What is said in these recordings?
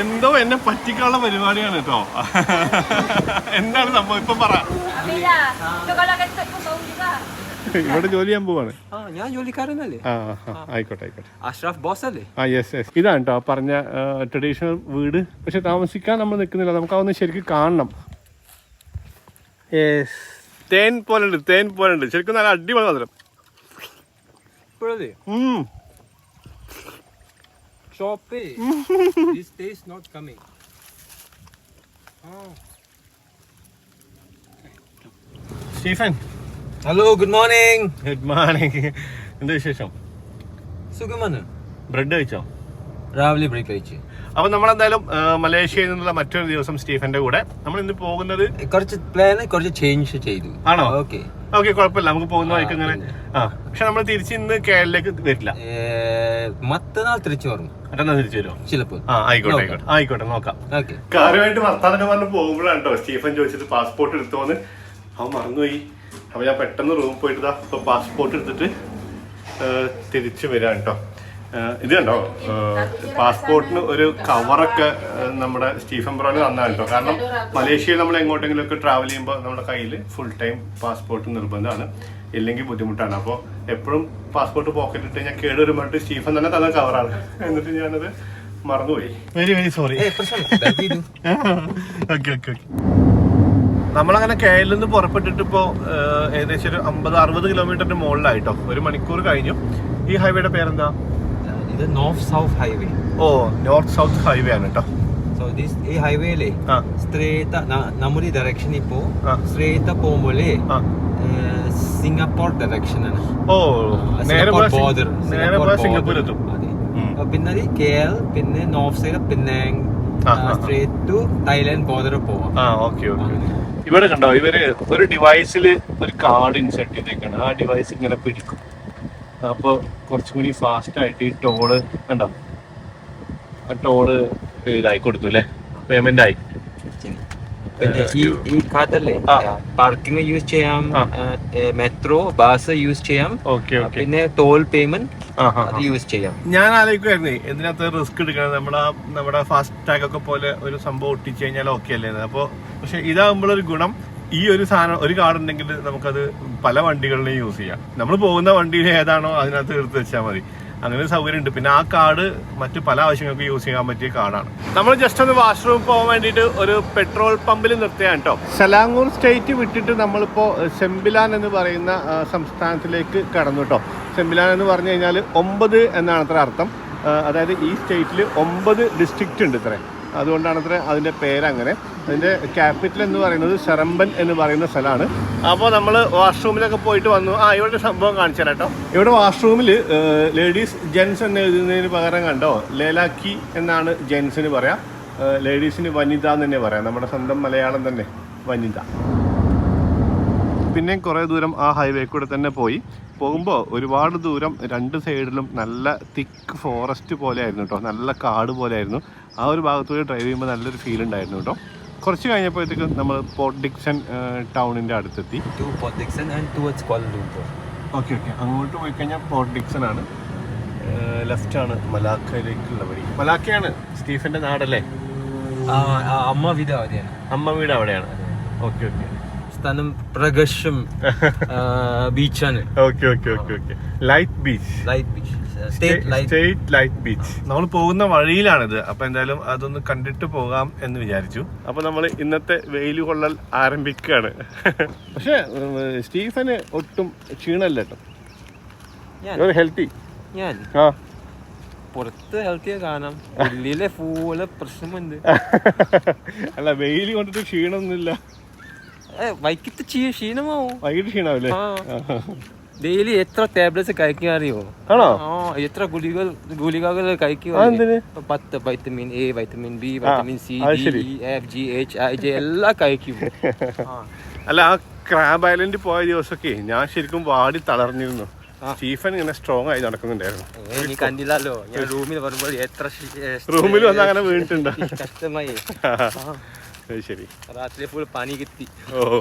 എന്തോ എന്നെ പറ്റിക്കാനുള്ള പരിപാടിയാണ് കേട്ടോ. എന്താണ് സംഭവം ഇപ്പൊ പറ. ഇവിടെ ജോലി ചെയ്യാൻ പോവാണ്. ഞാൻ ജോലിക്കാരനല്ലേ. ആയിക്കോട്ടെ ആയിക്കോട്ടെ. അഷ്റഫ് ബോസ് അല്ലേ? യെസ്. ഇതാണ് കേട്ടോ പറഞ്ഞ ട്രഡീഷണൽ വീട്. പക്ഷെ താമസിക്കാൻ നമ്മൾ നിൽക്കുന്നില്ല, നമുക്ക് അതൊന്ന് ശരിക്കും കാണണം. തേൻ പോലുണ്ട് ശരിക്കും. നല്ല അടിപൊളി മധുരം. Stephen, hello, good morning. എന്താ വിശേഷം? സുഖമാണ്. ബ്രെഡ് കഴിച്ചോ? രാവിലെ ബ്രേക്ക് കഴിച്ചു. അപ്പൊ നമ്മളെന്തായാലും മലേഷ്യയിൽ നിന്നുള്ള മറ്റൊരു ദിവസം സ്റ്റീഫന്റെ കൂടെ നമ്മൾ ഇന്ന് പോകുന്നത് കുറച്ച് ചേഞ്ച് ചെയ്തു. ആണോ? ഓക്കെ, കുഴപ്പമില്ല, നമുക്ക് പോകുന്ന വഴിക്ക് ഇങ്ങനെ. പക്ഷെ നമ്മൾ തിരിച്ച് ഇന്ന് കേരളത്തിലേക്ക് വരില്ല. മറ്റന്നാൾ തിരിച്ചു വരും. മറ്റന്നാൾ തിരിച്ചു വരുമോ? ചിലപ്പോൾ. ആയിക്കോട്ടെ നോക്കാം. കാര്യമായിട്ട് വർത്താനൊക്കെ പറഞ്ഞ് പോകുമ്പോഴാണ് കേട്ടോ സ്റ്റീഫൻ ചോദിച്ചത് പാസ്പോർട്ട് എടുത്തോന്ന്. അവൻ മറന്നുപോയി. അപ്പൊ ഞാൻ പെട്ടെന്ന് റൂമിൽ പോയിട്ട് ഇപ്പൊ പാസ്പോർട്ട് എടുത്തിട്ട് തിരിച്ചു വരാൻ കേട്ടോ. ഇത് കണ്ടോ, പാസ്പോർട്ടിന് ഒരു കവറൊക്കെ നമ്മുടെ സ്റ്റീഫൻ ബ്രോന് തന്നാണ് കേട്ടോ. കാരണം മലേഷ്യയിൽ നമ്മൾ എങ്ങോട്ടെങ്കിലും ഒക്കെ ട്രാവൽ ചെയ്യുമ്പോൾ നമ്മുടെ കയ്യിൽ ഫുൾ ടൈം പാസ്പോർട്ട് നിർബന്ധമാണ്, ഇല്ലെങ്കിൽ ബുദ്ധിമുട്ടാണ്. അപ്പോൾ എപ്പോഴും പാസ്പോർട്ട് പോക്കറ്റ് ഇട്ട് ഞാൻ കേടുവരുമ്പോട്ട് സ്റ്റീഫൻ തന്നെ തന്ന കവറാണ്. എന്നിട്ട് ഞാനത് മറന്നുപോയി. Very sorry. ഓക്കെ. നമ്മളങ്ങനെ കേരളത്തിൽ നിന്ന് പുറപ്പെട്ടിട്ട് ഇപ്പോൾ ഏകദേശം ഒരു 50-60 കിലോമീറ്ററിന്റെ മുകളിലായിട്ടോ. 1 മണിക്കൂർ കഴിഞ്ഞു. ഈ ഹൈവേയുടെ പേരെന്താ? ഇത് north south highway. North south highway ആണ് കേട്ടോ. ഈ ഹൈവേയിലെ നമ്മുടെ ഡയറക്ഷൻ ഇപ്പോ സ്ട്രേറ്റ് പോകുമ്പോഴേ സിംഗപ്പൂർ ഡയറക്ഷൻ ആണ്. സിംഗപ്പൂർ എത്തും. പിന്നെ KL, പിന്നെ നോർത്ത് സൈഡ്, പിന്നെ സ്ട്രേറ്റ് ടു തായ്ലാൻഡ് ബോർഡർ പോവാം. ഇവിടെ കണ്ടോ, ഇവര് ഒരു ഡിവൈസിൽ ഒരു കാർഡ് ഇൻസെർട്ട് ചെയ്തേക്കാണ്. ആ ഡിവൈസ് ഇങ്ങനെ പിടിക്കും. അപ്പൊ കുറച്ചും കൂടി ഫാസ്റ്റ് ആയിട്ട് ഈ ടോള് കണ്ടോ, ആ ടോള് ഇതായി കൊടുത്തു അല്ലേ, പേയ്മെന്റ് ആയി. പിന്നെ ഈ കാർഡല്ലേ പാർക്കിംഗ് യൂസ് ചെയ്യാം, മെട്രോ ബസ് യൂസ് ചെയ്യാം, പിന്നെ ടോൾ പേയ്മെന്റ് യൂസ് ചെയ്യാം. ഞാൻ ആലോചിക്കുമായിരുന്നേ ഇതിനകത്ത് റിസ്ക് എടുക്കണം. നമ്മുടെ ഫാസ്റ്റ് ടാഗ് ഒക്കെ പോലെ ഒരു സംഭവം ഒട്ടിച്ചു കഴിഞ്ഞാൽ ഓക്കെ അല്ലേ. അപ്പൊ പക്ഷെ ഇതാകുമ്പോഴൊരു ഗുണം, ഈ ഒരു സാധനം ഒരു കാർഡ് ഉണ്ടെങ്കിൽ നമുക്കത് പല വണ്ടികളിലും യൂസ് ചെയ്യാം. നമ്മൾ പോകുന്ന വണ്ടിയിൽ ഏതാണോ അതിനകത്ത് എടുത്ത് വെച്ചാൽ മതി. അങ്ങനെ ഒരു സൗകര്യം ഉണ്ട്. പിന്നെ ആ കാർഡ് മറ്റു പല ആവശ്യങ്ങൾക്ക് യൂസ് ചെയ്യാൻ പറ്റിയ കാർഡാണ്. നമ്മൾ ജസ്റ്റ് ഒന്ന് വാഷ്റൂമിൽ പോകാൻ വേണ്ടിയിട്ട് ഒരു പെട്രോൾ പമ്പിൽ നിർത്തിയാണ് കേട്ടോ. സെലാങ്ങൂർ സ്റ്റേറ്റ് വിട്ടിട്ട് നമ്മളിപ്പോ സെമ്പിലാൻ എന്ന് പറയുന്ന സംസ്ഥാനത്തിലേക്ക് കടന്നു കേട്ടോ. സെമ്പിലാൻ എന്ന് പറഞ്ഞു കഴിഞ്ഞാൽ 9 എന്നാണ് അത്ര അർത്ഥം. അതായത് ഈ സ്റ്റേറ്റിൽ 9 ഡിസ്ട്രിക്റ്റ് ഉണ്ട് ഇത്ര. അതുകൊണ്ടാണ് അത്ര അതിൻ്റെ പേരങ്ങനെ. അതിൻ്റെ ക്യാപിറ്റൽ എന്ന് പറയുന്നത് സെറമ്പൻ എന്ന് പറയുന്ന സ്ഥലമാണ്. അപ്പോൾ നമ്മൾ വാഷ്റൂമിലൊക്കെ പോയിട്ട് വന്നു. ഇവിടെ സംഭവം കാണിച്ചു തരാം കേട്ടോ. ഇവിടെ വാഷ്റൂമിൽ ലേഡീസ് ജെൻസ് എന്ന് എഴുതുന്നതിന് പകരം കണ്ടോ ലേലാക്കി എന്നാണ് ജെൻസിന് പറയാം, ലേഡീസിന് വനിത എന്ന് തന്നെ പറയാം. നമ്മുടെ സ്വന്തം മലയാളം തന്നെ വനിത. പിന്നെയും കുറേ ദൂരം ആ ഹൈവേ കൂടെ തന്നെ പോകുമ്പോൾ ഒരുപാട് ദൂരം 2 സൈഡിലും നല്ല തിക്ക് ഫോറസ്റ്റ് പോലെ ആയിരുന്നു കേട്ടോ. നല്ല കാട് പോലെ ആയിരുന്നു. ആ ഒരു ഭാഗത്തൂടെ ഡ്രൈവ് ചെയ്യുമ്പോൾ നല്ലൊരു ഫീൽ ഉണ്ടായിരുന്നു കേട്ടോ. കുറച്ച് കഴിഞ്ഞപ്പോഴത്തേക്കും നമ്മൾ പോർട്ട് ഡിക്സൺ ടൗണിൻ്റെ അടുത്തെത്തി. ഓക്കെ. അങ്ങോട്ട് പോയി കഴിഞ്ഞാൽ പോർട്ട് ഡിക്സൺ ആണ്. ലെഫ്റ്റാണ് മലാക്കയിലേക്കുള്ള വഴി. മലാക്കയാണ് സ്റ്റീഫന്റെ നാടല്ലേ? അമ്മ വീട് അവിടെയാണ്. ഓക്കെ. സ്ഥലം പ്രകാശം ബീച്ചാണ്. Light beach. നമ്മൾ പോകുന്ന വഴിയിലാണിത്. അപ്പൊ എന്തായാലും അതൊന്ന് കണ്ടിട്ട് പോകാം എന്ന് വിചാരിച്ചു. അപ്പൊ നമ്മൾ ഇന്നത്തെ വെയിൽ കൊള്ളൽ ആരംഭിക്കുകയാണ്. പക്ഷെ സ്റ്റീഫന് ഒട്ടും ക്ഷീണല്ല കേട്ടോ. ഹെൽത്തി. പുറത്ത് ഹെൽത്തിയാ കാണാം, ഉള്ളിലെ ഫുള്ള് പ്രശ്നമുണ്ട്. അല്ല, വെയിൽ കൊണ്ടിട്ട് ക്ഷീണമൊന്നുമില്ല. വൈകിട്ട് ക്ഷീണമാവും. വൈകിട്ട് ക്ഷീണാവില്ലേ? ഡെയിലി എത്ര ടാബ്ലറ്റ്സ് കഴിക്കാൻ അറിയോ? ആണോ? എത്ര ഗുളികകൾ കഴിക്കുക? 10 vitamin A, vitamin B, vitamin C, D, E, F, G, H, I, J എല്ലാം കഴിക്കും. അല്ല, ആ ക്രാബ് ഐലൻഡ് പോയ ദിവസമൊക്കെ ഞാൻ ശരിക്കും വാടി തളർന്നിരുന്നു. സ്റ്റീഫൻ ഇങ്ങനെ സ്ട്രോങ് ആയി നടക്കുന്നുണ്ടായിരുന്നു. നീ കണ്ടില്ലല്ലോ, ഞാൻ റൂമിൽ വരുമ്പോൾ എത്ര റൂമിൽ വന്ന് അങ്ങനെ വീണിട്ടുണ്ടോ? കഷ്ടമായി. ശരി. രാത്രി ഫുൾ പനി കിട്ടി.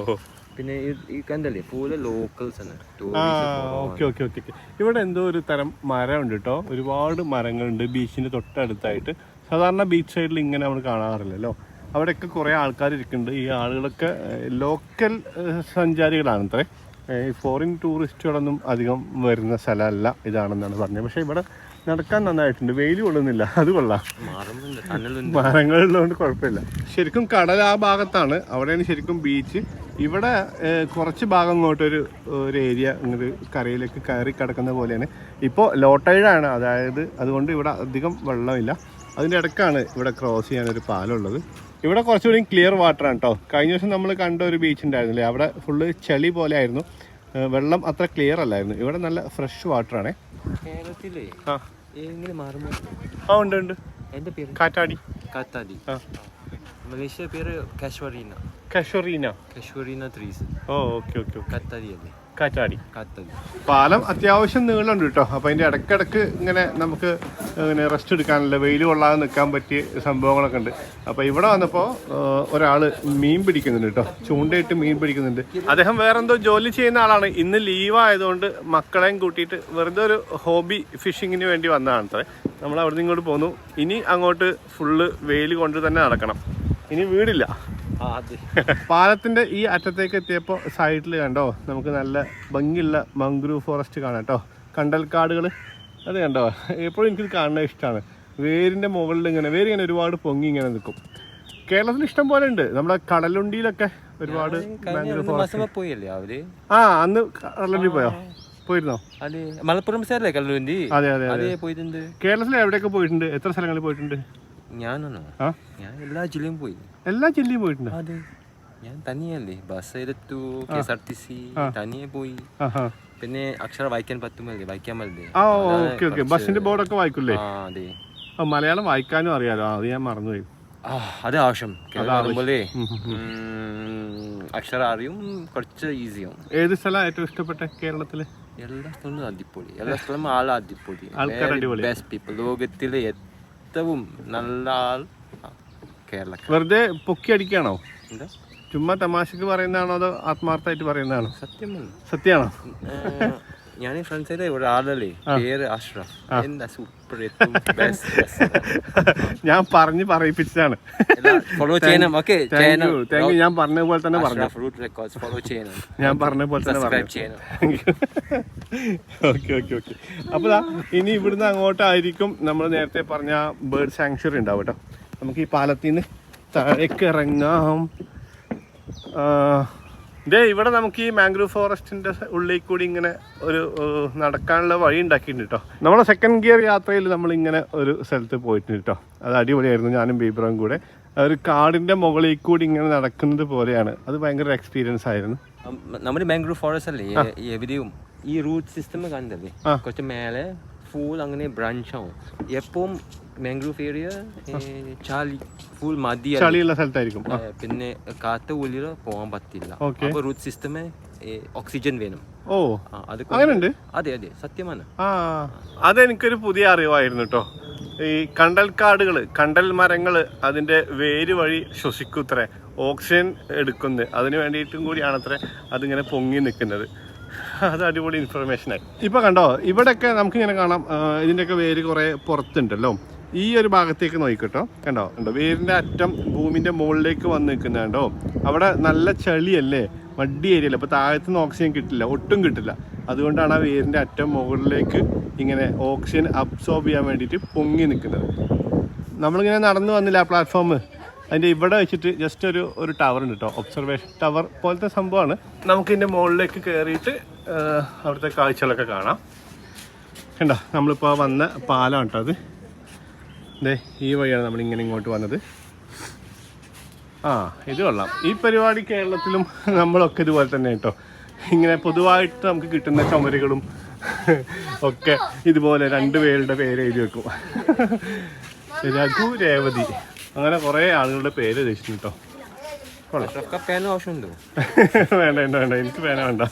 പിന്നെ ഈ കണ്ടല്ലേ ഫുള്ള് ലോക്കൽസ് ആണ്. ഇവിടെ എന്തോ ഒരു തരം മരം ഉണ്ട് കേട്ടോ. ഒരുപാട് മരങ്ങളുണ്ട് ബീച്ചിന്റെ തൊട്ടടുത്തായിട്ട്. സാധാരണ ബീച്ച് സൈഡിൽ ഇങ്ങനെ നമ്മൾ കാണാറില്ലല്ലോ. അവിടെയൊക്കെ കുറേ ആൾക്കാർ ഇരിക്കുന്നുണ്ട്. ഈ ആളുകളൊക്കെ ലോക്കൽ സഞ്ചാരികളാണ് അത്രേ. ഈ ഫോറിൻ ടൂറിസ്റ്റുകളൊന്നും അധികം വരുന്ന സ്ഥലമല്ല ഇതാണെന്നാണ് പറഞ്ഞത്. പക്ഷേ ഇവിടെ നടക്കാൻ നന്നായിട്ടുണ്ട്, വെയിൽ കൊള്ളുന്നില്ല, അത് കൊള്ളാം. മരങ്ങളുള്ളതുകൊണ്ട് കുഴപ്പമില്ല. ശരിക്കും കടൽ ആ ഭാഗത്താണ്, അവിടെയാണ് ശരിക്കും ബീച്ച്. ഇവിടെ കുറച്ച് ഭാഗം ഇങ്ങോട്ടൊരു ഏരിയ ഇങ്ങോട്ട് കരയിലേക്ക് കയറി കിടക്കുന്ന പോലെയാണ്. ഇപ്പോൾ ലോ ടൈഡാണ്, അതായത് അതുകൊണ്ട് ഇവിടെ അധികം വെള്ളമില്ല. അതിൻ്റെ ഇടയ്ക്കാണ് ഇവിടെ ക്രോസ് ചെയ്യാനൊരു പാലമുള്ളത്. ഇവിടെ കുറച്ചുകൂടി ക്ലിയർ വാട്ടറാണ് കേട്ടോ. കഴിഞ്ഞ ദിവസം നമ്മൾ കണ്ട ഒരു ബീച്ച് ഉണ്ടായിരുന്നില്ലേ, അവിടെ ഫുള്ള് ചെളി പോലെ ആയിരുന്നു, വെള്ളം അത്ര ക്ലിയർ അല്ലായിരുന്നു. ഇവിടെ നല്ല ഫ്രഷ് വാട്ടറാണേ. ഉണ്ട് ഉണ്ട്. എൻ്റെ പേര് കാറ്റാടി. മലേഷ്യ പേര് കാശ്വറീന. ഓക്കെ. കാറ്റാടി. പാലം അത്യാവശ്യം നീളമുണ്ട് കേട്ടോ. അപ്പോൾ അതിൻ്റെ ഇടയ്ക്കിടയ്ക്ക് ഇങ്ങനെ നമുക്ക് ഇങ്ങനെ റെസ്റ്റ് എടുക്കാനുള്ള, വെയിൽ കൊള്ളാതെ നിൽക്കാൻ പറ്റിയ സംഭവങ്ങളൊക്കെ ഉണ്ട്. അപ്പോൾ ഇവിടെ വന്നപ്പോൾ ഒരാൾ മീൻ പിടിക്കുന്നുണ്ട് കേട്ടോ, ചൂണ്ടയിട്ട് മീൻ പിടിക്കുന്നുണ്ട്. അദ്ദേഹം വേറെന്തോ ജോലി ചെയ്യുന്ന ആളാണ്. ഇന്ന് ലീവ് ആയതുകൊണ്ട് മക്കളെയും കൂട്ടിയിട്ട് വെറുതെ ഒരു ഹോബി ഫിഷിങ്ങിന് വേണ്ടി വന്നതാണ് അത്രേ. നമ്മൾ അവിടെ നിന്ന് ഇങ്ങോട്ട് പോന്നു. ഇനി അങ്ങോട്ട് ഫുള്ള് വെയിൽ കൊണ്ട് തന്നെ നടക്കണം, ഇനി വീടില്ല. പാലത്തിന്റെ ഈ അറ്റത്തേക്ക് എത്തിയപ്പോൾ സൈഡിൽ കണ്ടോ നമുക്ക് നല്ല ഭംഗിയുള്ള മംഗ്രൂവ് ഫോറസ്റ്റ് കാണാം കേട്ടോ, കണ്ടൽക്കാടുകൾ. അത് കണ്ടോ, എപ്പോഴും എനിക്കിത് കാണുന്നത് ഇഷ്ടമാണ്. വേരിൻ്റെ മുകളിൽ ഇങ്ങനെ ഒരുപാട് പൊങ്ങി ഇങ്ങനെ നിൽക്കും. കേരളത്തിൽ ഇഷ്ടം പോലെ ഉണ്ട്. നമ്മുടെ കടലുണ്ടിയിലൊക്കെ ഒരുപാട് മാംഗ്രൂവ് ഫോറസ്റ്റ്. അന്ന് കടലുണ്ടി പോയിരുന്നോ? മലപ്പുറം സൈഡിലെ കടലുണ്ടി. അതെ. കേരളത്തിൽ എവിടെയൊക്കെ പോയിട്ടുണ്ട്? എത്ര സ്ഥലങ്ങളിൽ പോയിട്ടുണ്ട്? ഞാൻ എല്ലാ ജില്ലയും പോയി. എല്ലാ ജില്ലയും പോയിട്ടുണ്ട്? അതെ, ഞാൻ തനിയല്ലേ ബസ് എടുത്തു, KSRTC തനിയെ പോയി. പിന്നെ അക്ഷരം വായിക്കാൻ പറ്റുമല്ലേ, വായിക്കാൻ പറ്റില്ലേ? ബസിന്റെ ബോർഡൊക്കെ വായിക്കൂലേ? അതെ. മലയാളം വായിക്കാനും അറിയാലോ, അത് ഞാൻ മറന്നുപോയി. അത് ആവശ്യം പോലെ അക്ഷരം അറിയും, കുറച്ച് ഈസിയും. ഏത് സ്ഥലം ഏറ്റവും ഇഷ്ടപ്പെട്ട കേരളത്തില്? എല്ലാ സ്ഥലവും അടിപൊളി, എല്ലാ സ്ഥലവും അടിപൊളി, ആൾക്കാർ അടിപൊളി, ബെസ്റ്റ് പീപ്പിൾ. ലോകത്തിലെ ഏറ്റവും നല്ല ആൾ കേരള. വെറുതെ പൊക്കി അടിക്കാണോ? ചുമ്മാ തമാശക്ക് പറയുന്നതാണോ അതോ ആത്മാർത്ഥമായിട്ട് പറയുന്നതാണോ? സത്യമാണോ? ഞാൻ ഫ്രണ്ട്സിലെ ഒരാളല്ലേ, പേര് അഷ്റഫ്. എന്താ സൂപ്പർ, ഞാൻ പറഞ്ഞു പറയിപ്പിച്ചതാണ്. ഫോളോ ചെയ്യണം. ഓക്കെ, ഞാൻ പറഞ്ഞ പോലെ തന്നെ പറഞ്ഞു. ഫോളോ ചെയ്യണം, ഞാൻ പറഞ്ഞ പോലെ തന്നെ പറഞ്ഞു. ഓക്കെ. അപ്പോൾ ഇനി ഇവിടുന്ന് അങ്ങോട്ടായിരിക്കും നമ്മൾ നേരത്തെ പറഞ്ഞ ബേർഡ് സാങ്ച്വറി ഉണ്ടാവും കേട്ടോ. നമുക്ക് ഈ പാലത്തിൽ നിന്ന് താഴേക്ക് ഇറങ്ങാം. ഇവിടെ നമുക്ക് ഈ മാംഗ്രൂവ് ഫോറസ്റ്റിന്റെ ഉള്ളിൽ കൂടി ഇങ്ങനെ ഒരു നടക്കാനുള്ള വഴി ഉണ്ടാക്കിയിട്ടുണ്ട് കേട്ടോ. നമ്മുടെ സെക്കൻഡ് ഗിയർ യാത്രയിൽ നമ്മളിങ്ങനെ ഒരു സ്ഥലത്ത് പോയിട്ടുണ്ട് കേട്ടോ. അത് അടിപൊളിയായിരുന്നു. ഞാനും ബീബ്രവും കൂടെ ഒരു കാടിന്റെ മുകളിൽ കൂടി ഇങ്ങനെ നടക്കുന്നത് പോലെയാണ്. അത് ഭയങ്കര എക്സ്പീരിയൻസ് ആയിരുന്നു. നമ്മുടെ മാംഗ്രൂവ് ഫോറസ്റ്റ് അല്ലേ എവിടെയും ഈ റൂട്ട് സിസ്റ്റം കണ്ടല്ലേ, കുറച്ച് മേലെ ഫുൾ അങ്ങനെ ബ്രാഞ്ച് ആവും. എപ്പോഴും മാംഗ്രൂവ് ഏരിയ ഫുൾ ചളിയുള്ള സ്ഥലത്തായിരിക്കും. പിന്നെ കാറ്റ് ഉള്ളിൽ പോകാൻ പറ്റില്ല. അപ്പൊ റൂട്ട് സിസ്റ്റമേ ഓക്സിജൻ വേണം. അങ്ങനെയുണ്ട്. അതെ, സത്യമാണ്. അതെനിക്കൊരു പുതിയ അറിവായിരുന്നു കേട്ടോ. ഈ കണ്ടൽക്കാടുകള്, കണ്ടൽ മരങ്ങള് അതിന്റെ വേര് വഴി ശ്വസിക്കൂത്രേ, ഓക്സിജൻ എടുക്കുന്നത്. അതിന് വേണ്ടിയിട്ടും കൂടിയാണത്രേ അതിങ്ങനെ പൊങ്ങി നിൽക്കുന്നത്. അത് അടിപൊളി ഇൻഫർമേഷനായി. ഇപ്പൊ കണ്ടോ, ഇവിടെയൊക്കെ നമുക്കിങ്ങനെ കാണാം ഇതിന്റെയൊക്കെ വേര് കുറെ പുറത്തുണ്ടല്ലോ. ഈ ഒരു ഭാഗത്തേക്ക് നോക്കിട്ടോ, കണ്ടോ വേരിന്റെ അറ്റം ഭൂമിന്റെ മുകളിലേക്ക് വന്ന് നിൽക്കുന്ന കണ്ടോ. അവിടെ നല്ല ചളിയല്ലേ, മഡ്ഡി ഏരിയല്ലേ, അപ്പോൾ താഴത്തുനിന്ന് ഓക്സിജൻ കിട്ടില്ല, ഒട്ടും കിട്ടില്ല. അതുകൊണ്ടാണ് ആ വേരിന്റെ അറ്റം മുകളിലേക്ക് ഇങ്ങനെ ഓക്സിജൻ അബ്സോർബ് ചെയ്യാൻ വേണ്ടിയിട്ട് പൊങ്ങി നിൽക്കുന്നത്. നമ്മളിങ്ങനെ നടന്നു വന്നില്ല ആ പ്ലാറ്റ്ഫോം, അതിൻ്റെ ഇവിടെ വെച്ചിട്ട് ജസ്റ്റ് ഒരു ടവർ ഉണ്ട് കേട്ടോ, ഒബ്സർവേഷൻ ടവർ പോലത്തെ സംഭവമാണ്. നമുക്കിതിൻ്റെ മുകളിലേക്ക് കയറിയിട്ട് അവിടുത്തെ കാഴ്ചകളൊക്കെ കാണാം. കണ്ടോ, നമ്മളിപ്പോൾ വന്ന പാലമാണ് കേട്ടോ അത്. ഈ വഴിയാണ് നമ്മളിങ്ങനെ ഇങ്ങോട്ട് വന്നത്. ഇത് കൊള്ളാം. ഈ പരിപാടി കേരളത്തിലും നമ്മളൊക്കെ ഇതുപോലെ തന്നെ കേട്ടോ. ഇങ്ങനെ പൊതുവായിട്ട് നമുക്ക് കിട്ടുന്ന ചുമരുകളും ഒക്കെ ഇതുപോലെ 2 പേരുടെ പേര് എഴുതി വെക്കും. രഘു, രേവതി, അങ്ങനെ കുറേ ആളുകളുടെ പേര് രചിച്ചിട്ടുണ്ട് കേട്ടോ. വേണ്ട, എനിക്ക് പേന വേണ്ട.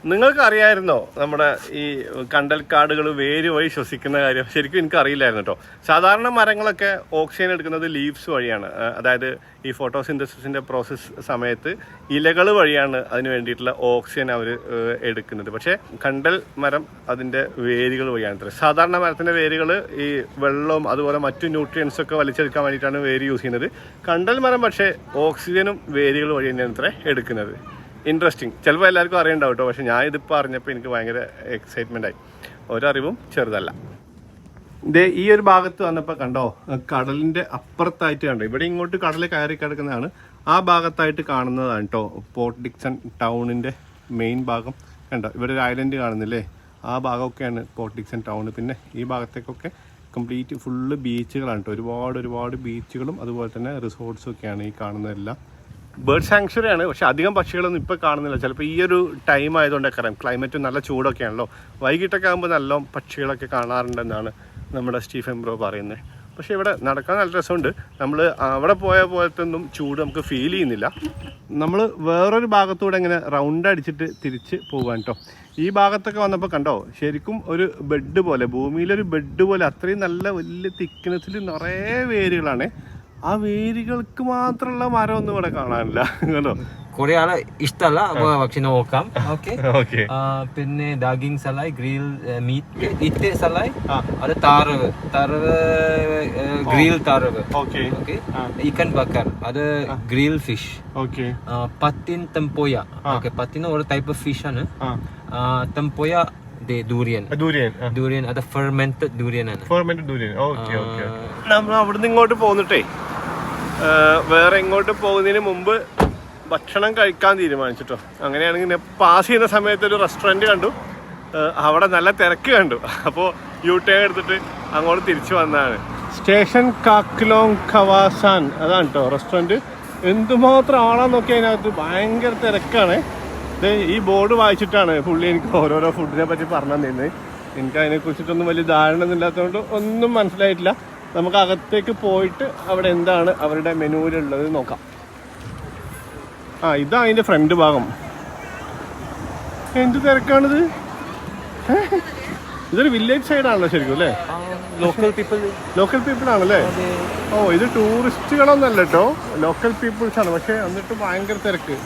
നിങ്ങൾക്ക് അറിയായിരുന്നോ നമ്മുടെ ഈ കണ്ടൽക്കാടുകൾ വേര് വഴി ശ്വസിക്കുന്ന കാര്യം? ശരിക്കും എനിക്ക് അറിയില്ലായിരുന്നു കേട്ടോ. സാധാരണ മരങ്ങളൊക്കെ ഓക്സിജൻ എടുക്കുന്നത് ലീവ്സ് വഴിയാണ്. അതായത് ഈ ഫോട്ടോസിന്തസിന്റെ പ്രോസസ്സ് സമയത്ത് ഇലകൾ വഴിയാണ് അതിന് വേണ്ടിയിട്ടുള്ള ഓക്സിജൻ അവർ എടുക്കുന്നത്. പക്ഷേ കണ്ടൽ മരം അതിൻ്റെ വേരുകൾ വഴിയാണ്. സാധാരണ മരത്തിൻ്റെ വേരുകൾ ഈ വെള്ളവും അതുപോലെ മറ്റു ന്യൂട്രിയൻസ് ഒക്കെ വലിച്ചെടുക്കാൻ വേണ്ടിയിട്ടാണ് വേര് യൂസ് ചെയ്യുന്നത്. കണ്ടൽ മരം പക്ഷേ ഓക്സിജനും വേരുകൾ വഴി തന്നെയാണ് എടുക്കുന്നത്. ഇൻട്രസ്റ്റിംഗ്. ചിലപ്പോൾ എല്ലാവർക്കും അറിയണ്ടാവും കേട്ടോ. പക്ഷെ ഞാൻ ഇതിപ്പോൾ അറിഞ്ഞപ്പോൾ എനിക്ക് ഭയങ്കര എക്സൈറ്റ്മെൻ്റ് ആയി. ഒരറിവും ചെറുതല്ല. ഇതേ ഈ ഒരു ഭാഗത്ത് വന്നപ്പോൾ കണ്ടോ, കടലിൻ്റെ അപ്പുറത്തായിട്ട് കണ്ടോ, ഇവിടെ ഇങ്ങോട്ട് കടൽ കയറി കിടക്കുന്നതാണ്. ആ ഭാഗത്തായിട്ട് കാണുന്നതാണ് കേട്ടോ പോർട്ട് ഡിക്സൺ ടൗണിൻ്റെ മെയിൻ ഭാഗം. കണ്ടോ ഇവിടെ ഒരു ഐലൻഡ് കാണുന്നില്ലേ, ആ ഭാഗമൊക്കെയാണ് പോർട്ട് ഡിക്സൺ ടൗൺ. പിന്നെ ഈ ഭാഗത്തേക്കൊക്കെ കംപ്ലീറ്റ് ഫുള്ള് ബീച്ചുകളാണ് കേട്ടോ. ഒരുപാട് ബീച്ചുകളും അതുപോലെ തന്നെ റിസോർട്ട്സും ഒക്കെയാണ് ഈ കാണുന്നതെല്ലാം. ബേർഡ് സാങ്ച്വറി ആണ്. പക്ഷെ അധികം പക്ഷികളൊന്നും ഇപ്പോൾ കാണുന്നില്ല. ചിലപ്പോൾ ഈ ഒരു ടൈം ആയതുകൊണ്ടൊക്കെ അറിയാം. ക്ലൈമറ്റും നല്ല ചൂടൊക്കെയാണല്ലോ. വൈകിട്ടൊക്കെ ആകുമ്പോൾ നല്ല പക്ഷികളൊക്കെ കാണാറുണ്ടെന്നാണ് നമ്മുടെ സ്റ്റീഫൻ ബ്രോ പറയുന്നത്. പക്ഷേ ഇവിടെ നടക്കാൻ നല്ല രസമുണ്ട്. നമ്മൾ അവിടെ പോയ പോലത്തെ ഒന്നും ചൂട് നമുക്ക് ഫീൽ ചെയ്യുന്നില്ല. നമ്മൾ വേറൊരു ഭാഗത്തൂടെ ഇങ്ങനെ റൗണ്ട് അടിച്ചിട്ട് തിരിച്ച് പോകാൻ കേട്ടോ. ഈ ഭാഗത്തൊക്കെ വന്നപ്പോൾ കണ്ടോ, ശരിക്കും ഒരു ബെഡ് പോലെ, ഭൂമിയിലൊരു ബെഡ് പോലെ അത്രയും നല്ല വലിയ തിക്നെസ്സിൽ നിറയെ വേരുകളാണ്. ആ വേരുകൾക്ക് മാത്രമുള്ള മരം ഒന്നും ഇവിടെ കാണാനില്ല കേട്ടോ. കുറെ ആളെ ഇഷ്ടമല്ല പക്ഷെ നോക്കാം. ഓക്കെ. പിന്നെ ഡാഗിങ് സലായ്, ഗ്രിൽ മീറ്റ് സലായ്, അത് താറവ് ഗ്രിൽ താറവ്. ഓക്കെ. ഇക്കൻ ബക്കർ, അത് ഗ്രിൽ ഫിഷ്. ഓക്കെ. പത്തിൻ തെമ്പോയ. ഓക്കെ, പത്തിന ഒരു ടൈപ്പ് ഓഫ് ഫിഷ് ആണ്. തെമ്പോയ ദൂരിയൻ അത് ഫെർമെന്റഡ് ദൂരിയൻ ആണ്. നമ്മൾ അവിടുന്ന് ഇങ്ങോട്ട് പോന്നിട്ടേ വേറെ ഇങ്ങോട്ട് പോകുന്നതിന് മുമ്പ് ഭക്ഷണം കഴിക്കാൻ തീരുമാനിച്ചിട്ടോ. അങ്ങനെയാണെങ്കിൽ പാസ് ചെയ്യുന്ന സമയത്ത് ഒരു റെസ്റ്റോറൻറ്റ് കണ്ടു. അവിടെ നല്ല തിരക്ക് കണ്ടു. അപ്പോൾ യു ടേൺ എടുത്തിട്ട് അങ്ങോട്ട് തിരിച്ചു വന്നതാണ്. സ്റ്റേഷൻ കാക്ലോങ് ഖവാസാൻ, അതാണ് കേട്ടോ റെസ്റ്റോറൻറ്റ്. എന്തുമാത്രം ആളാന്നൊക്കെ അതിനകത്ത് ഭയങ്കര തിരക്കാണ്. ഈ ബോർഡ് വായിച്ചിട്ടാണ് പുള്ളി എനിക്ക് ഓരോരോ ഫുഡിനെ പറ്റി പറഞ്ഞു തന്നിരുന്നത്. എനിക്ക് അതിനെക്കുറിച്ചിട്ടൊന്നും വലിയ ധാരണ ഒന്നും ഇല്ലാത്തതുകൊണ്ട് ഒന്നും മനസ്സിലായിട്ടില്ല. നമുക്ക് അകത്തേക്ക് പോയിട്ട് അവിടെ എന്താണ് അവരുടെ മെനുവിലുള്ളത് നോക്കാം. ഇതാ അതിൻ്റെ ഫ്രണ്ട് ഭാഗം. എന്ത് തിരക്കാണിത്! ഇതൊരു വില്ലേജ് സൈഡാണല്ലോ ശരിക്കും അല്ലേ? ലോക്കൽ പീപ്പിൾ ആണല്ലേ? ഇത് ടൂറിസ്റ്റുകളൊന്നല്ല കേട്ടോ, ലോക്കൽ പീപ്പിൾസ് ആണ്. പക്ഷെ എന്നിട്ട് ഭയങ്കര തിരക്ക്.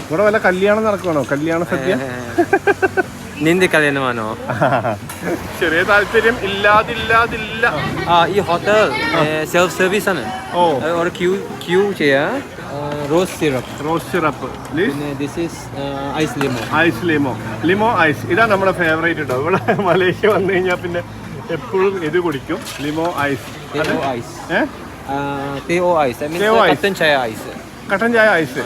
ഇവിടെ വല്ല കല്യാണം നടക്കുവാണോ? കല്യാണ സദ്യ? നിന്റെ കല്യാണമാണോ? ചെറിയ താല്പര്യം ഇല്ലാതില്ല. ഈ ഹോട്ടൽ സെൽഫ് സർവീസ് ആണ്. ഒരു ക്യൂ ചെയ്യാ. Rose syrup. This is ice limo ice. ഇതാണ് നമ്മുടെ ഫേവറേറ്റ് കേട്ടോ. ഇവിടെ മലേഷ്യ വന്നു കഴിഞ്ഞാൽ പിന്നെ എപ്പോഴും ഇത് കുടിക്കും, ലിമോ ഐസ്. കട്ടൻ ചായ ഐസ്.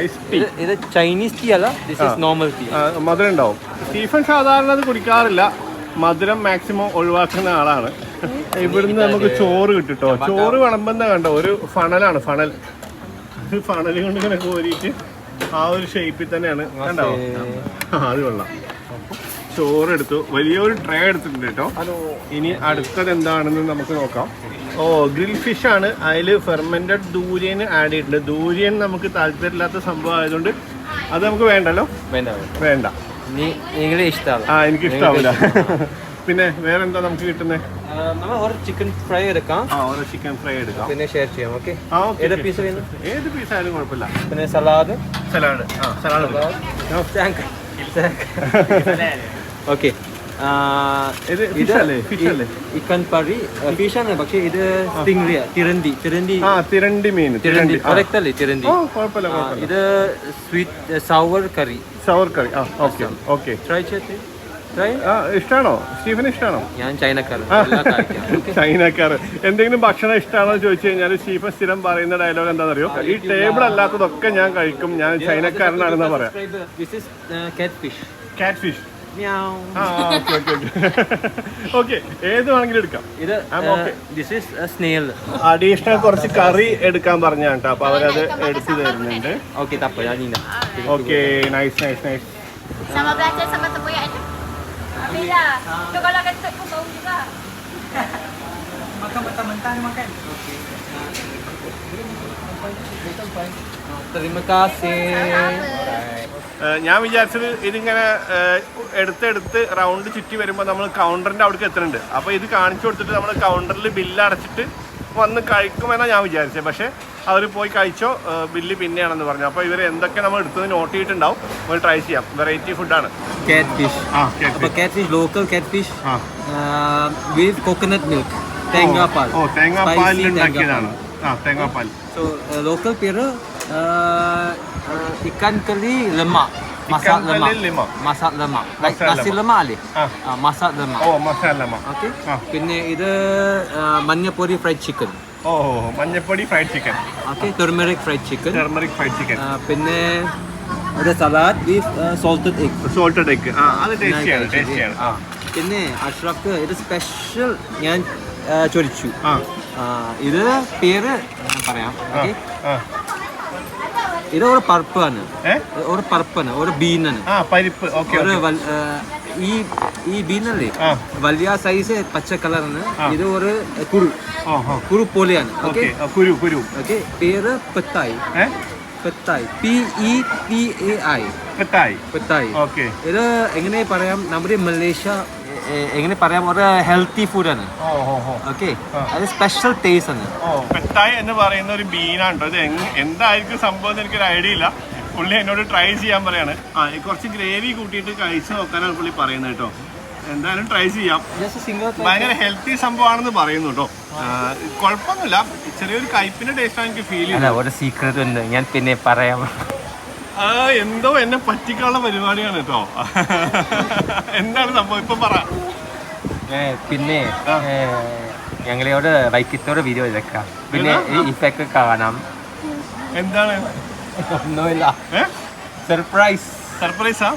Ice tea. ഇത് ചൈനീസ് ടീ അല്ല, ദിസ് ഈസ് നോർമൽ ടീ. മധുരം ഉണ്ടാവും. സ്റ്റീഫൻ സാധാരണ അത് കുടിക്കാറില്ല, മധുരം മാക്സിമം ഒഴിവാക്കുന്ന ആളാണ്. ഇവിടുന്ന് നമുക്ക് ചോറ് കിട്ടുട്ടോ. ചോറ് വിളമ്പുന്ന കണ്ടോ, ഒരു ഫണലാണ്. ഫണൽ കൊണ്ട് ഇങ്ങനെ കോരിയിട്ട് ആ ഒരു ഷേപ്പിൽ തന്നെയാണ് കണ്ടോ. അത് കൊള്ളാം. ചോറെടുത്തു, വലിയൊരു ട്രേ എടുത്തിട്ടുണ്ട് കേട്ടോ. ഇനി അടുത്തത് എന്താണെന്ന് നമുക്ക് നോക്കാം. ഗ്രിൽ ഫിഷ് ആണ്. അതിൽ ഫെർമെന്റഡ് ദൂര്യൻ ആഡ് ചെയ്തിട്ടുണ്ട്. ദൂര്യൻ നമുക്ക് താല്പര്യമില്ലാത്ത സംഭവം ആയതുകൊണ്ട് അത് നമുക്ക് വേണ്ടല്ലോ. വേണ്ട. എനിക്ക് ഇഷ്ടാവില്ല. പിന്നെ വേറെ എന്താ നമുക്ക് കിട്ടുന്നത്? ചിക്കൻ ഫ്രൈ എടുക്കാം. ചിക്കൻ ഫ്രൈ എടുക്കാം. പിന്നെ ഷെയർ ചെയ്യാം. ഓക്കെ. ഏത് പീസ് ആയാലും കുഴപ്പമില്ല. പിന്നെ സലാഡ്. ഓക്കെ. ഇത് ഇക്കൻ കറി ഫിഷ് ആണ്. പക്ഷേ ഇത് തിരണ്ടി മീൻ. കറക്റ്റ് അല്ലേ? തിരണ്ടി. ഇത് സ്വീറ്റ് സവർ കറി. ഓക്കെ. ട്രൈ ചെയ്ത്. ഇഷ്ടാണോ സ്റ്റീഫന്? ഇഷ്ടാണോ? ഞാൻ ചൈനക്കാരൻ. എന്തെങ്കിലും ഭക്ഷണം ഇഷ്ടമാണോ ചോദിച്ചു കഴിഞ്ഞാൽ സ്റ്റീഫൻ സ്ഥിരം പറയുന്ന ഡയലോഗ് എന്താണെന്നറിയോ? ഈ ടേബിൾ അല്ലാത്തതൊക്കെ ഞാൻ കഴിക്കും, ഞാൻ ചൈനക്കാരനാണെന്നാ പറയാം. ഓക്കെ, ഏത് വേണമെങ്കിലും എടുക്കാം. അഡീഷണൽ കുറച്ച് കറി എടുക്കാൻ പറഞ്ഞാണ് കേട്ടോ. അപ്പൊ അവരത് എടുത്തു തരുന്നുണ്ട്. Okay, nice. Sama belajar sama tempoyak ni. Bila? Tu kalau kentut pun bau juga. Makan mentah-mentah makan. Terima kasih. ഞാൻ വിചാരിച്ചത് ഇതിങ്ങനെ എടുത്തെടുത്ത് റൗണ്ട് ചുറ്റി വരുമ്പോൾ നമ്മൾ കൗണ്ടറിൻ്റെ അവിടേക്ക് എത്തുന്നുണ്ട്. അപ്പോൾ ഇത് കാണിച്ചു കൊടുത്തിട്ട് നമ്മൾ കൗണ്ടറിൽ ബില്ല് അടച്ചിട്ട് വന്ന് കഴിക്കുമെന്നാണ് ഞാൻ വിചാരിച്ചത്. പക്ഷേ അവർ പോയി കഴിച്ചോ, ബില്ല് പിന്നെയാണെന്ന് പറഞ്ഞു. അപ്പോൾ ഇവർ എന്തൊക്കെ നമ്മൾ എടുത്തത് നോട്ട് ചെയ്തിട്ടുണ്ടാവും. നമ്മൾ ട്രൈ ചെയ്യാം. വെറൈറ്റി ഫുഡാണ്. Catfish. Catfish, local catfish with coconut milk. തേങ്ങാപ്പാൽ. തേങ്ങാപ്പാലിൽ ഉണ്ടാക്കിയതാണ്. തേങ്ങാപ്പാൽ. So local പേര് ikan keli lemak. Masak lemak. Masak lemak. Like nasi lemak അല്ലേ? Masak lemak. Masala lemak. Okay. പിന്നെ ഇത് മഞ്ഞപ്പൊടി ഫ്രൈഡ് ചിക്കൻ. മഞ്ഞപ്പൊടി fried chicken. Okay. turmeric fried chicken. പിന്നെ ഒരു സലാഡ് വിത്ത് സോൾട്ടഡ് എഗ്. അത് ടേസ്റ്റിയാണ്. പിന്നെ അഷ്റഫ് ഇത് സ്പെഷ്യൽ ഞാൻ ചോദിച്ചു. ഇത് പേര് പറയാം. ഇത് ഒരു പർപ്പാണ്, ഒരു ബീനാണ്. പരിപ്പ്. ഈ ബീനല്ലേ വലിയ സൈസ് പച്ച കളറാണ്. ഇത് ഒരു കുരു പോലെയാണ്. കുരു. ഓക്കെ. പേര് പെത്തായി. PETAI. പെത്തായി. ഇത് എങ്ങനെ പറയാം, നമ്മുടെ മലേഷ്യ എങ്ങനെ പറയാം, ഒരു ഹെൽത്തി ഫുഡാണ്. ഓക്കെ. അത് സ്പെഷ്യൽ ടേസ്റ്റ് ആണ്. പെത്തായി എന്ന് പറയുന്ന ഒരു ബീനാണ്. ഇത് എന്തായിരിക്കും സംഭവം എനിക്കൊരു ഐഡിയ ഇല്ല. പുള്ളി എന്നോട് ട്രൈ ചെയ്യാൻ പറയാണ്. കുറച്ച് ഗ്രേവി കൂട്ടിയിട്ട് കഴിച്ച് നോക്കാനാണ് പുള്ളി പറയുന്നത് കേട്ടോ. എന്തായാലും ട്രൈ ചെയ്യാം. ഭയങ്കര ഹെൽത്തി സംഭവമാണെന്ന് പറയുന്നു കേട്ടോ. കുഴപ്പമൊന്നുമില്ല, ചെറിയൊരു കയ്പിന്റെ ടേസ്റ്റാണ് എനിക്ക് ഫീൽ ചെയ്യുന്നത്. ഒരു സീക്രട്ട് ഉണ്ട്, ഞാൻ പിന്നെ പറയാം. എന്തോ എന്നെ പറ്റിക്കാനുള്ള പരിപാടിയാണ് കേട്ടോ. എന്താണ് സംഭവം ഇപ്പൊ പറ. പിന്നെ ഞങ്ങളോട് വൈകിട്ടോട് വീഡിയോ എടുക്കാം. പിന്നെ ഇഫക്റ്റ് കാണാം. എന്താണ്? ഒന്നുമില്ല, സർപ്രൈസാ.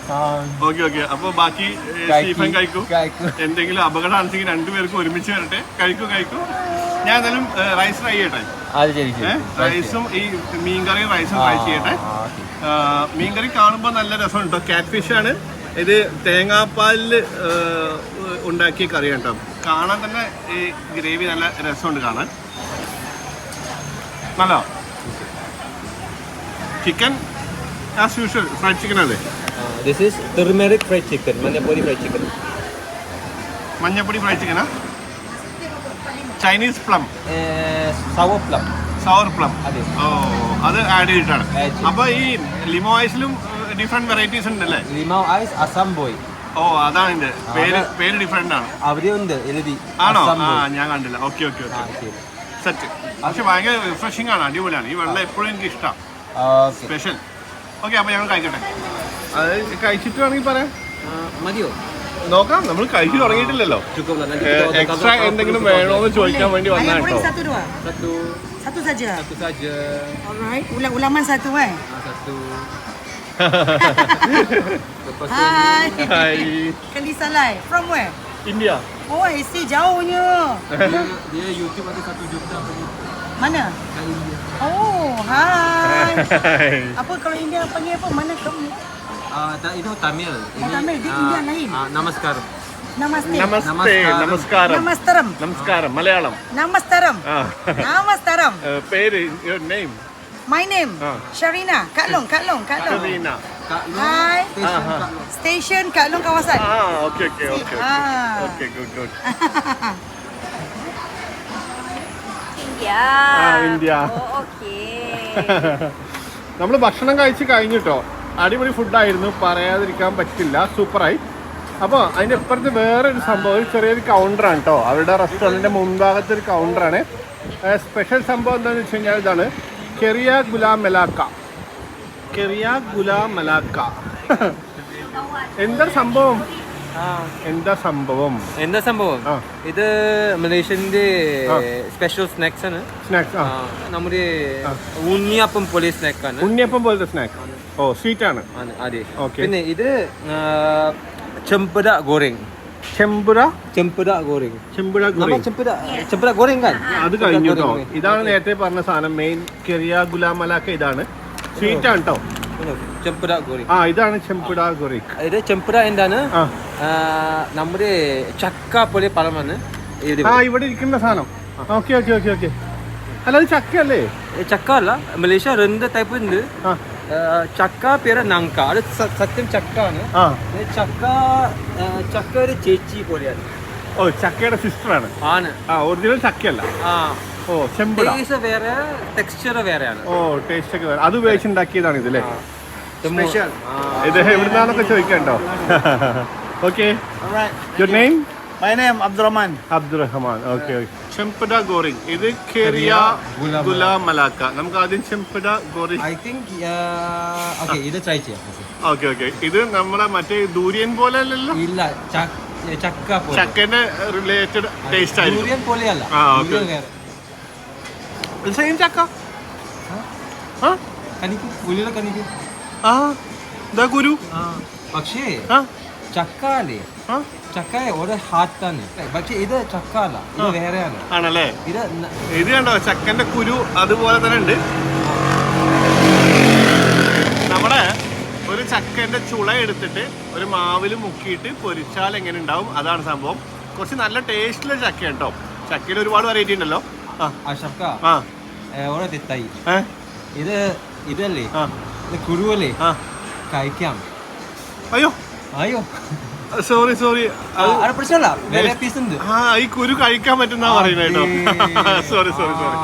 ഓക്കെ. അപ്പൊ ബാക്കി സ്റ്റീഫൻ കഴിക്കൂ. എന്തെങ്കിലും അപകടമാണെങ്കിൽ രണ്ടുപേർക്കും ഒരുമിച്ച് വരട്ടെ. കഴിക്കൂ. ഞാൻ എന്തായാലും റൈസ് ട്രൈ ചെയ്യട്ടെ. റൈസും ഈ മീൻകറിയും റൈസും ട്രൈ ചെയ്യട്ടെ. മീൻകറി കാണുമ്പോൾ നല്ല രസമുണ്ട് കേട്ടോ. കാറ്റ് ഫിഷ് ആണ് ഇത്. തേങ്ങാപ്പാലിൽ ഉണ്ടാക്കിയ കറിയാണ് കേട്ടോ. കാണാൻ തന്നെ ഈ ഗ്രേവി നല്ല രസമുണ്ട് കാണാൻ. നല്ല chicken as usual fried chicken അല്ലേ? This is turmeric fried chicken, മഞ്ഞപ്പൊടി ഫ്രൈഡ് ചിക്കനാ? Chinese plum, sour plum. അത് ആഡ് ചെയ്തിട്ടാണ്. അപ്പൊ ഈ ലിമോ ഐസിലും ഡിഫറെന്റ് വെറൈറ്റീസ് ഉണ്ടല്ലേ? ലിമോ ഐസ്, അസം ബോയ്. അതാണ് ഇതിന്റെ പേര് ഡിഫറെന്റ് ആണ്. അവിടെ ഉണ്ട് എഴുതി. ആണോ? ഞാൻ കണ്ടില്ല. ഓക്കെ. സെറ്റ്. പക്ഷെ ഭയങ്കര റിഫ്രഷിംഗ് ആണ്, അടിപൊളിയാണ്. ഈ വെള്ളം എപ്പോഴും എനിക്ക് ഇഷ്ടമാണ്. സ്പെഷ്യൽ. ഓക്കെ, അപ്പൊ ഞങ്ങൾ കഴിക്കട്ടെ. അത് കഴിച്ചിട്ട് വേണമെങ്കിൽ പറയാം. മതിയോ? നോക്കാം. നമ്മൾ കഴിച്ചു തുടങ്ങിയിട്ടില്ലല്ലോ. എക്സ്ട്രാ എന്തെങ്കിലും വേണോന്ന് ചോദിക്കാൻ വേണ്ടി വന്നാ കേട്ടോ. Satu saja. Alright. Ulaman satu kan? Satu. Hai. Kalisa Lai. From where? India. Oh, I see jauhnya. Dia YouTube ada 1 juta. Mana? India. Oh, hai. Apa kalau India panggil apa? Mana kamu? Itu Tamil. Ini Tamil, di India lain. Namaskaram. Namaste. നമസ്കാരം. Malayalam. Namastaram. പേര്, your name? My name? Sharina. Kak Long. Sharina. Hai. Station Kak Long kawasan. Okay. Good. India. Okay. നമ്മൾ ഭക്ഷണം കഴിച്ച് കഴിഞ്ഞിട്ടോ. അടിപൊളി ഫുഡായിരുന്നു, പറയാതിരിക്കാൻ പറ്റില്ല. സൂപ്പറായി. അപ്പോൾ അതിൻ്റെ ഇപ്പുറത്ത് വേറൊരു സംഭവം, ചെറിയൊരു കൗണ്ടറാണ് കേട്ടോ. അവരുടെ റെസ്റ്റോറൻറ്റിൻ്റെ മുൻഭാഗത്ത് ഒരു കൗണ്ടറാണ്. സ്പെഷ്യൽ സംഭവം എന്താണെന്ന് വെച്ച് കഴിഞ്ഞാൽ ഇതാണ് കെറിയ ഗുലാം മലാക്ക. എന്താ സംഭവം? ഇത് മലേഷ്യൻ്റെ സ്പെഷ്യൽ സ്നാക്സ് ആണ്. നമ്മുടെ ഉണ്ണിയപ്പം പോലെ സ്നാക്കാണ്. ഉണ്ണിയപ്പം പോലത്തെ സ്നാക്ക്. സ്വീറ്റ് ആണ്. അതെ. പിന്നെ ഇത് ചെമ്പുര ഗോറിങ്. kan? അത് കഴിഞ്ഞു കേട്ടോ. ഇതാണ് നേരത്തെ പറഞ്ഞ സാധനം, മെയിൻ കെറിയ ഗുലാം മലാക്ക. ഇതാണ് സ്വീറ്റ് ആണ് കേട്ടോ. ഇതാണ് ചെമ്പുര ഗോറിക്. ഇത് ചെമ്പുര എന്താണ്? നമ്മുടെ ചക്ക പോലെ പഴമാണ്. ഇവിടെ ഇരിക്കുന്ന സാധനം. ഓക്കെ. അല്ല, അത് ചക്ക അല്ലേ? ചക്ക അല്ല. മലേഷ്യ 2 ടൈപ്പ് ഉണ്ട്. ചക്ക പേര് നങ്ക. അത് സത്യം ചക്ക ആണ്. ചക്ക ഒരു ചേച്ചി പോലെയാണ്. ഓ, ചക്കയുടെ സിസ്റ്റർ ആണ്. ഒറിജിനൽ ചക്കയല്ല. ഓ, ചെമ്പട വേറെ, ടെക്സ്ചർ വേറെയാണ്. ഓ, ടേസ്റ്റ് ഒക്കെ വേറെ. അത് ഉപയോഗിച്ചുണ്ടാക്കിയതാണ് ഇതല്ലേ? ഇത് എവിടുന്നാന്നൊക്കെ ചോദിക്കണ്ടോ? Okay. Your name? My name Abdurrahman. Abdurrahman. Okay okay. ചെമ്പട ഗോറിങ്. ഇത് കേറിയ ഗുല മലാക്ക. നമുക്ക് ആദ്യം ചെമ്പട ഗോറിങ്. ഐ തിങ്ക് ഓക്കെ, ഇത് ട്രൈ ചെയ്യാം. Okay okay. ഇത് നമ്മളെ മറ്റേ ദൂരിയൻ പോലെ അല്ലല്ലോ? ഇല്ല, ചക്ക പോലെ. ചക്കന്റെ റിലേറ്റഡ് ടേസ്റ്റ് ആയിരിക്കും. ദൂരിയൻ പോലെയല്ല. സെയിം ചക്ക. കനിക്കും, ഉള്ളിലെ കനിക്കും. ഇതാ കുരു. പക്ഷേ ചക്ക അല്ലേ? ചക്ക ഒരു ഹാർട്ടാണ്. പക്ഷെ ഇത് ചക്ക അല്ല, ഇത് വേറെയാണ്. ആണല്ലേ? ഇത് കണ്ടോ, ചക്കന്റെ കുരു അതുപോലെ തന്നെ ഉണ്ട്. നമ്മുടെ ഒരു ചക്കന്റെ ചുള എടുത്തിട്ട് ഒരു മാവിൽ മുക്കിയിട്ട് പൊരിച്ചാൽ എങ്ങനെ ഉണ്ടാവും, അതാണ് സംഭവം. കുറച്ച് നല്ല ടേസ്റ്റിലുള്ള ചക്ക കേട്ടോ. ചക്കയിൽ ഒരുപാട് വെറൈറ്റി ഉണ്ടല്ലോ. ചക്ക ഓരോ തെറ്റായി. ഇത് ഇതല്ലേ, ഇത് കുരുവല്ലേ, കഴിക്കാം. അയ്യോ അയ്യോ, സോറി സോറി. പ്രശ്നമല്ല, വേറെ പീസ് ഉണ്ട്. ഈ കുരു കഴിക്കാൻ പറ്റുന്ന പറയുന്നത് കേട്ടോ. Sorry sorry sorry.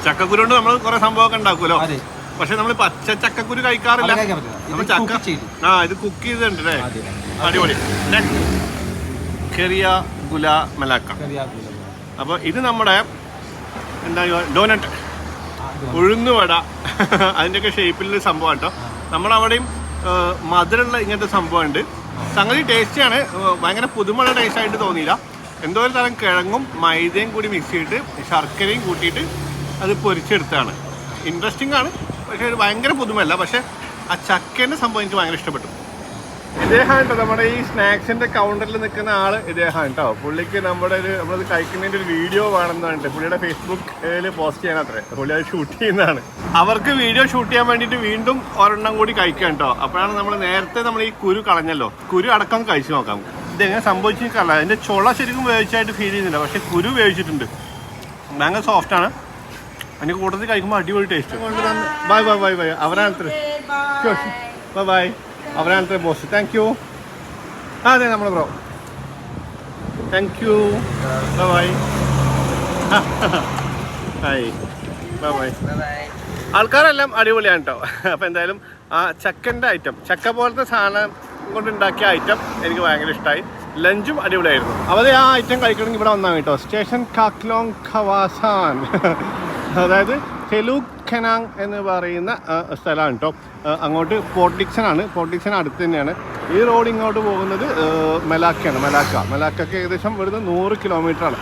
ചക്കക്കുരു കൊണ്ട് നമ്മൾ കുറെ സംഭവമൊക്കെ ഉണ്ടാക്കുമല്ലോ. പക്ഷെ നമ്മൾ പച്ച ചക്കക്കുരു കഴിക്കാറില്ല. നമ്മൾ ചക്ക ഇത് കുക്ക് ചെയ്തിട്ടുണ്ട് അല്ലേ? അടിപൊളി. ചെറിയ ഗുല മലാക്ക. അപ്പൊ ഇത് നമ്മുടെ എന്താ ഡോനട്ട്, ഉഴുന്നുവട, അതിൻ്റെയൊക്കെ ഷേപ്പിലുള്ള സംഭവം കേട്ടോ. നമ്മളവിടെയും മധുരമുള്ള ഇങ്ങനത്തെ സംഭവം ഉണ്ട്. സംഗതി ടേസ്റ്റിയാണ്. ഭയങ്കര പുതുമയുള്ള ടേസ്റ്റ് ആയിട്ട് തോന്നിയില്ല. എന്തോ ഒരു തരം കിഴങ്ങും മൈദയും കൂടി മിക്സ് ചെയ്തിട്ട് ശർക്കരയും കൂട്ടിയിട്ട് അത് പൊരിച്ചെടുത്താണ്. ഇൻട്രസ്റ്റിംഗ് ആണ്, പക്ഷേ ഒരു ഭയങ്കര പുതുമല്ല. പക്ഷെ ആ ചക്കേൻ്റെ സംഭവം എനിക്ക് ഭയങ്കര ഇഷ്ടപ്പെട്ടു. ഇദ്ദേഹം കേട്ടോ നമ്മുടെ ഈ സ്നാക്സിന്റെ കൗണ്ടറിൽ നിൽക്കുന്ന ആള് ഇദ്ദേഹം കേട്ടോ. പുള്ളിക്ക് നമ്മളത് കഴിക്കുന്നതിന്റെ ഒരു വീഡിയോ വേണമെന്നുണ്ട്. പുള്ളിയുടെ ഫേസ്ബുക്കിൽ പോസ്റ്റ് ചെയ്യാനത്രേ. പുള്ളി അത് ഷൂട്ട് ചെയ്യുന്നതാണ്. അവർക്ക് വീഡിയോ ഷൂട്ട് ചെയ്യാൻ വേണ്ടിയിട്ട് വീണ്ടും ഒരെണ്ണം കൂടി കഴിക്കാം കേട്ടോ. അപ്പോഴാണ് നമ്മൾ നേരത്തെ നമ്മൾ ഈ കുരു കളഞ്ഞല്ലോ, കുരു അടക്കം കഴിച്ചു നോക്കാം. ഇതെങ്ങനെ സംഭവിച്ചില്ല. അതിന്റെ ചുള ശരിക്കും വേവിച്ചായിട്ട് ഫീൽ ചെയ്യുന്നില്ല, പക്ഷെ കുരു വേവിച്ചിട്ടുണ്ട്. ഭയങ്കര സോഫ്റ്റ് ആണ്. അതിന്റെ കൂട്ടത്തിൽ കഴിക്കുമ്പോൾ അടിപൊളി taste. Bye bye bye bye. അവരാണ് ബൈ ബൈ. അവരാണ് ബോസ്. Thank you. അതെ നമ്മൾ bro. Thank you. Bye bye. Hi. Bye bye. ആൾക്കാരെല്ലാം അടിപൊളിയാണ് കേട്ടോ. അപ്പോൾ എന്തായാലും ആ ചക്കൻ്റെ ഐറ്റം, ചക്ക പോലത്തെ സാധനം കൊണ്ടുണ്ടാക്കിയ ഐറ്റം എനിക്ക് ഭയങ്കര ഇഷ്ടമായി. ലഞ്ചും അടിപൊളിയായിരുന്നു. അപ്പോൾ ആ ഐറ്റം കഴിക്കണമെങ്കിൽ ഇവിടെ വന്നാൽ കേട്ടോ. സ്റ്റേഷൻ കാക്ലോങ് ഖവാസാൻ, അതായത് തെലൂഗ് ഖനാങ് എന്ന് പറയുന്ന സ്ഥലമാണ് കേട്ടോ. അങ്ങോട്ട് പോർട്ട് ഡിക്സൺ ആണ്. പോർട്ട് ഡിക്സൺ അടുത്ത് തന്നെയാണ്. ഈ റോഡ് ഇങ്ങോട്ട് പോകുന്നത് മലാക്കയാണ്. മലാക്കയ്ക്ക് ഏകദേശം ഇവിടുന്ന് 100 കിലോമീറ്ററാണ്.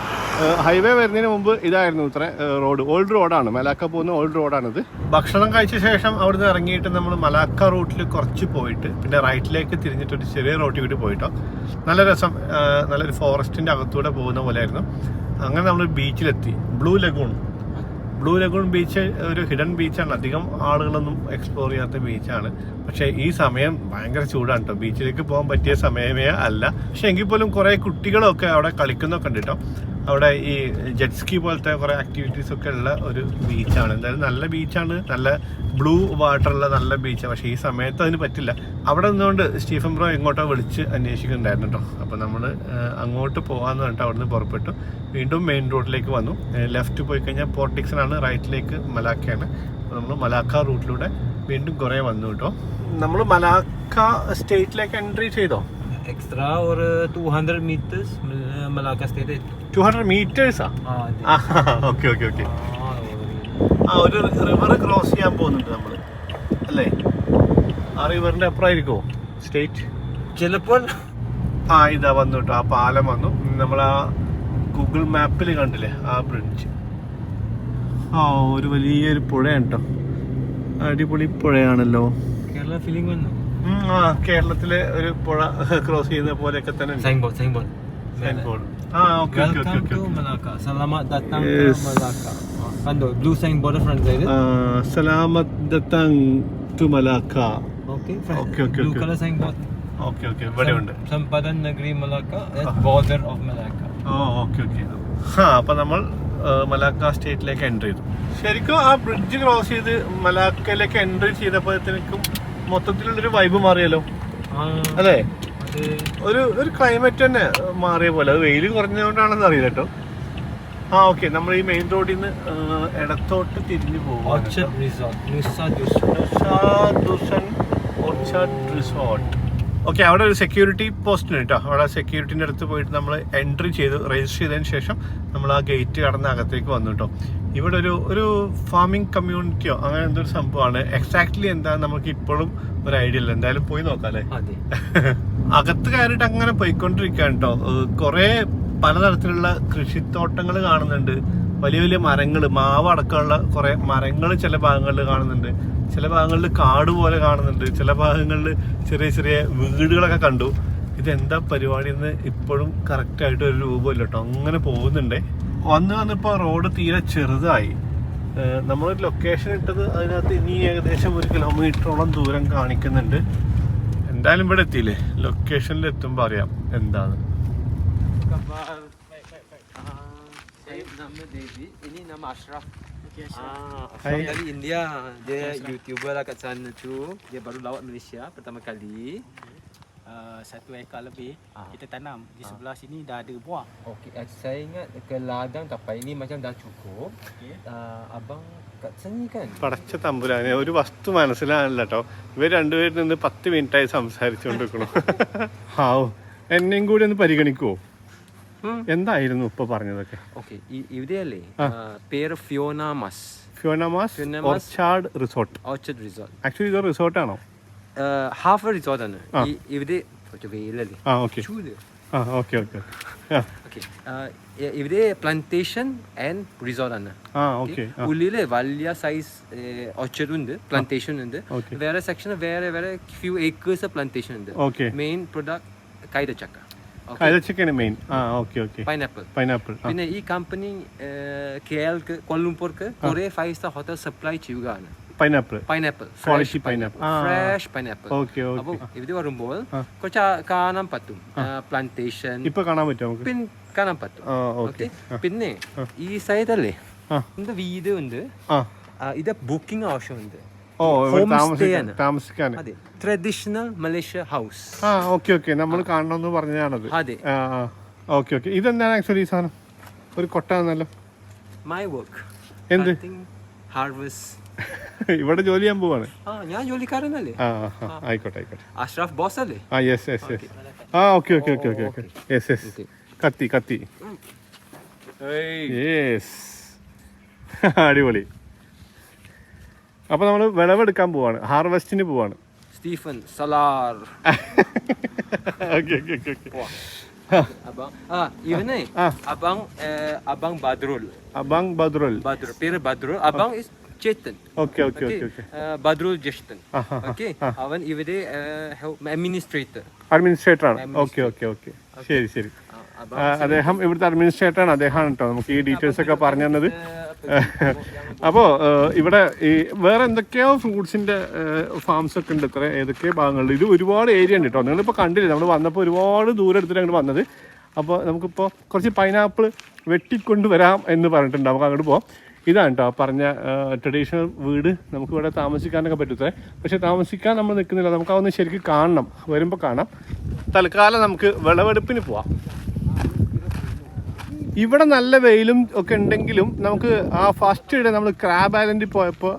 ഹൈവേ വരുന്നതിന് മുമ്പ് ഇതായിരുന്നു ഇത്ര റോഡ്. ഓൾഡ് റോഡാണ്. മലാക്ക പോകുന്ന ഓൾഡ് റോഡാണിത്. ഭക്ഷണം കഴിച്ച ശേഷം അവിടുന്ന് ഇറങ്ങിയിട്ട് നമ്മൾ മലാക്ക റൂട്ടിൽ കുറച്ച് പോയിട്ട് പിന്നെ റൈറ്റിലേക്ക് തിരിഞ്ഞിട്ട് ഒരു ചെറിയ റോട്ടിൽ കൂടി പോയിട്ടോ. നല്ല രസം. നല്ലൊരു ഫോറസ്റ്റിൻ്റെ അകത്തൂടെ പോകുന്ന പോലെ ആയിരുന്നു. അങ്ങനെ നമ്മൾ ബീച്ചിലെത്തി. ബ്ലൂ ലഗൂൺ ബീച്ച് ഒരു ഹിഡൻ ബീച്ചാണ്. അധികം ആളുകളൊന്നും എക്സ്പ്ലോർ ചെയ്യാത്ത ബീച്ചാണ്. പക്ഷേ ഈ സമയം ഭയങ്കര ചൂടാണ് കേട്ടോ. ബീച്ചിലേക്ക് പോകാൻ പറ്റിയ സമയമേ അല്ല. പക്ഷെ എങ്കിൽ പോലും കുറേ കുട്ടികളൊക്കെ അവിടെ കളിക്കുന്നൊക്കെ ഉണ്ട് കേട്ടോ. അവിടെ ഈ ജെറ്റ് സ്കി പോലത്തെ കുറേ ആക്ടിവിറ്റീസ് ഒക്കെ ഉള്ള ഒരു ബീച്ചാണ്. എന്തായാലും നല്ല ബീച്ചാണ്. നല്ല ബ്ലൂ വാട്ടറുള്ള നല്ല ബീച്ചാണ്. പക്ഷേ ഈ സമയത്ത് അതിന് പറ്റില്ല. അവിടെ നിന്നുകൊണ്ട് സ്റ്റീഫൻ ബ്രോ എങ്ങോട്ടോ വിളിച്ച് അന്വേഷിക്കുന്നുണ്ടായിരുന്നു കേട്ടോ. അപ്പോൾ നമ്മൾ അങ്ങോട്ട് പോകാമെന്ന് പറഞ്ഞിട്ട് അവിടെ നിന്ന് പുറപ്പെട്ടു. വീണ്ടും മെയിൻ റോഡിലേക്ക് വന്നു. ലെഫ്റ്റ് പോയി കഴിഞ്ഞാൽ പോർട്ട് ഡിക്സൺ ആണ്, റൈറ്റിലേക്ക് മലാക്കയാണ്. അപ്പോൾ നമ്മൾ മലാക്ക റൂട്ടിലൂടെ വീണ്ടും കുറേ വന്നു കേട്ടോ. നമ്മൾ മലാക്ക സ്റ്റേറ്റിലേക്ക് എൻട്രി ചെയ്തോ? എക്സ്ട്രാ ഒരു 200 മീറ്റേഴ്സ് മലാക്ക സ്റ്റേറ്റ്. 200 മീറ്റേഴ്സാ? Okay okay okay. ഒരു റിവർ ക്രോസ് ചെയ്യാൻ പോകുന്നുണ്ട് നമ്മൾ അല്ലേ? ആ റിവറിന്റെ അപ്പുറമായിരിക്കുമോ സ്റ്റേറ്റ്? ചിലപ്പോൾ. ഇതാ വന്നു കേട്ടോ. ആ പാലം വന്നു. നമ്മൾ ആ ഗൂഗിൾ മാപ്പിൽ കണ്ടില്ലേ ആ ബ്രിഡ്ജ്. ഒരു വലിയൊരു പുഴയാണ് കേട്ടോ. അടിപൊളി പുഴയാണല്ലോ. കേരള ഫീലിംഗ് വന്നു. കേരളത്തിലെ ഒരു പുഴ ക്രോസ് ചെയ്യുന്ന പോലെയൊക്കെ തന്നെ. സലാമത് ദത്താങ് ടു മലാക്ക. ഇവിടെ ഉണ്ട് സമ്പദൻ നഗരി മലാക്ക, ബോർഡർ ഓഫ് മലാക്ക. അപ്പൊ നമ്മൾ മലാക്ക സ്റ്റേറ്റിലേക്ക് എൻട്രി ചെയ്തു. ശരിക്കും ആ ബ്രിഡ്ജ് ക്രോസ് ചെയ്ത് മലാക്കയിലേക്ക് എൻട്രി ചെയ്തപ്പോഴത്തേക്കും മൊത്തത്തിലുള്ളൊരു വൈബ് മാറിയല്ലോ അല്ലേ? ഒരു ക്ലൈമറ്റ് തന്നെ മാറിയ പോലെ. അത് വെയിൽ കുറഞ്ഞതുകൊണ്ടാണെന്ന് അറിയില്ല കേട്ടോ. ഓക്കെ, നമ്മൾ ഈ മെയിൻ റോഡിൽ നിന്ന് ഇടത്തോട്ട് തിരിഞ്ഞു പോകും. ഓക്കെ, അവിടെ ഒരു സെക്യൂരിറ്റി പോസ്റ്റ് ഉണ്ട് കേട്ടോ. അവിടെ സെക്യൂരിറ്റിൻ്റെ അടുത്ത് പോയിട്ട് നമ്മൾ എൻട്രി ചെയ്ത് രജിസ്റ്റർ ചെയ്തതിന് ശേഷം നമ്മൾ ആ ഗേറ്റ് കടന്ന് അകത്തേക്ക് വന്നു കേട്ടോ. ഇവിടെ ഒരു ഫാമിംഗ് കമ്മ്യൂണിറ്റിയോ അങ്ങനെ എന്തൊരു സംഭവമാണ്. എക്സാക്ട്ലി എന്താ നമുക്ക് ഇപ്പോഴും ഒരു ഐഡിയ ഇല്ല. എന്തായാലും പോയി നോക്കാം അല്ലേ? അകത്ത് കയറിയിട്ട് അങ്ങനെ പോയിക്കൊണ്ടിരിക്കുകയാണ് കേട്ടോ. കുറേ പലതരത്തിലുള്ള കൃഷിത്തോട്ടങ്ങൾ കാണുന്നുണ്ട്. വലിയ വലിയ മരങ്ങൾ, മാവ് അടക്കമുള്ള കുറേ മരങ്ങൾ ചില ഭാഗങ്ങളിൽ കാണുന്നുണ്ട്. ചില ഭാഗങ്ങളിൽ കാട് പോലെ കാണുന്നുണ്ട്. ചില ഭാഗങ്ങളിൽ ചെറിയ ചെറിയ വീടുകളൊക്കെ കണ്ടു. ഇതെന്താ പരിപാടി എന്ന് ഇപ്പോഴും കറക്റ്റായിട്ട് ഒരു രൂപമില്ല കേട്ടോ. അങ്ങനെ പോകുന്നുണ്ടേ. വന്നിപ്പോൾ റോഡ് തീരെ ചെറുതായി. നമ്മളൊരു ലൊക്കേഷൻ ഇട്ടത് അതിനകത്ത് ഇനി ഏകദേശം 1 കിലോമീറ്ററോളം ദൂരം കാണിക്കുന്നുണ്ട്. എന്തായാലും ഇവിടെ എത്തിയില്ലേ, ലൊക്കേഷനിൽ എത്തുമ്പോൾ അറിയാം എന്താണ്. Nama Devi, ini nama Ashraf. Dari India, dia YouTuber lah kat sana tu. Dia baru lawat Malaysia pertama kali. 1 ekar lebih kita tanam di sebelah sini dah ada buah. Okey, saya ingat ke ladang tapai ini macam dah cukup. Okey. Abang kat sini kan. പടച്ച തമ്പുരാനെ, ഒരു വസ്തു മനസ്സിലാണല്ലോ കേട്ടോ. ഇവർ രണ്ടുപേരിൽ നിന്ന് 10 മിനിറ്റായി സംസാരിച്ചുകൊണ്ടിരിക്കണു. Have, എന്നെയും കൂടി ഒന്ന് പരിഗണിക്കുവോ? എന്തായിരുന്നു ഇപ്പൊ പറഞ്ഞതൊക്കെ? ഓക്കെ, ഇവിടെയല്ലേ പേര് ഫിയോന മാസ് ഓർച്ചാർഡ് റിസോർട്ട്. ആക്ച്വലി ഇത് റിസോർട്ടാണോ? ഹാഫ് റിസോർട്ട് ആണ്. ഇവിടെ വെയിലല്ലേ. ഇവിടെ പ്ലാന്റേഷൻ ആൻഡ് റിസോർട്ട് ആണ്. ഉള്ളില് വലിയ സൈസ് ഓർച്ചർഡ് ഉണ്ട്, പ്ലാന്റേഷൻ ഉണ്ട്. വേറെ സെക്ഷൻ വേറെ ഫ്യൂ ഏക്കേഴ്സ് പ്ലാന്റേഷൻ ഉണ്ട്. മെയിൻ പ്രൊഡക്റ്റ് കൈതച്ചക്ക. മെയിൻ. പൈനാപ്പിൾ. പിന്നെ ഈ കമ്പനി KL കോലംപൂർക്ക് കുറെ 5-star ഹോട്ടൽ സപ്ലൈ ചെയ്യുകയാണ്. Pineapple fresh pineapple. അപ്പോൾ ഇവിടെ വരുമ്പോൾ കുറച്ച് കാണാൻ പറ്റും പ്ലാന്റേഷൻ. ഇപ്പൊ കാണാൻ പറ്റും, കാണാൻ പറ്റും. ഓക്കെ, പിന്നെ ഈ സൈഡല്ലേ എന്താ വീട് ഉണ്ട്. ഇത് ബുക്കിംഗ് ആവശ്യമുണ്ട്. താമസിക്കാൻ ട്രഡീഷണൽ മലേഷ്യ ഹൗസ്. നമ്മൾ കാണണമെന്ന് പറഞ്ഞാണത്. അതെ. ഇതെന്താണ് ആക്ച്വലി ഈ സാധനം? ഒരു കൊട്ടാന്നല്ലോ. My work. എന്ത്? ഹാർവെസ്റ്റ്. ഇവിടെ ജോലി ചെയ്യാൻ പോവാണ്. ഞാൻ ജോലിക്കാരനല്ലേ. ആയിക്കോട്ടെ. അഷ്റഫ് ബോസ് അല്ലേ? കത്തി. അടിപൊളി. അപ്പൊ നമ്മള് വിളവെടുക്കാൻ പോവാണ്, ഹാർവെസ്റ്റിന് പോവാണ്. സ്റ്റീഫൻ സലാർ. ഇവനെ അബാങ് ബദ്രുൽ. പേര് ബദ്രുൽ. അബാങ് ഇസ് ചേതൻ. ബദ്രുൽ ജഷ്ടൻ. അവൻ ഇവിടെ അഡ്മിനിസ്ട്രേറ്റർ ആണ്. ശരി. അദ്ദേഹം ഇവിടുത്തെ അഡ്മിനിസ്ട്രേറ്റർ ആണ്. അദ്ദേഹമാണ് കേട്ടോ നമുക്ക് ഈ ഡീറ്റെയിൽസ് ഒക്കെ പറഞ്ഞു തന്നത്. അപ്പോൾ ഇവിടെ ഈ വേറെ എന്തൊക്കെയോ ഫ്രൂട്ട്സിൻ്റെ ഫാംസ് ഒക്കെ ഉണ്ട്. ഇത്ര ഏതൊക്കെയോ ഭാഗങ്ങളിൽ ഇത് ഒരുപാട് ഏരിയ ഉണ്ട് കേട്ടോ. നിങ്ങളിപ്പോൾ കണ്ടില്ലേ, നമ്മൾ വന്നപ്പോൾ ഒരുപാട് ദൂരം എടുത്തിട്ട് അങ്ങോട്ട് വന്നത്. അപ്പോൾ നമുക്കിപ്പോൾ കുറച്ച് പൈനാപ്പിൾ വെട്ടിക്കൊണ്ട് വരാം എന്ന് പറഞ്ഞിട്ടുണ്ട്. നമുക്ക് അങ്ങോട്ട് പോകാം. ഇതാണ് കേട്ടോ പറഞ്ഞ ട്രഡീഷണൽ വീട്. നമുക്കിവിടെ താമസിക്കാനൊക്കെ പറ്റത്തേ, പക്ഷെ താമസിക്കാൻ നമ്മൾ നിൽക്കുന്നില്ല. നമുക്ക് അതൊന്ന് ശരിക്കും കാണണം, വരുമ്പോൾ കാണാം. തൽക്കാലം നമുക്ക് വിളവെടുപ്പിന് പോവാം. ഇവിടെ നല്ല വെയിലും ഒക്കെ ഉണ്ടെങ്കിലും നമുക്ക് ആ ഫസ്റ്റ് ഡേ നമ്മൾ ക്രാബ് ഐലൻഡിൽ പോയപ്പോൾ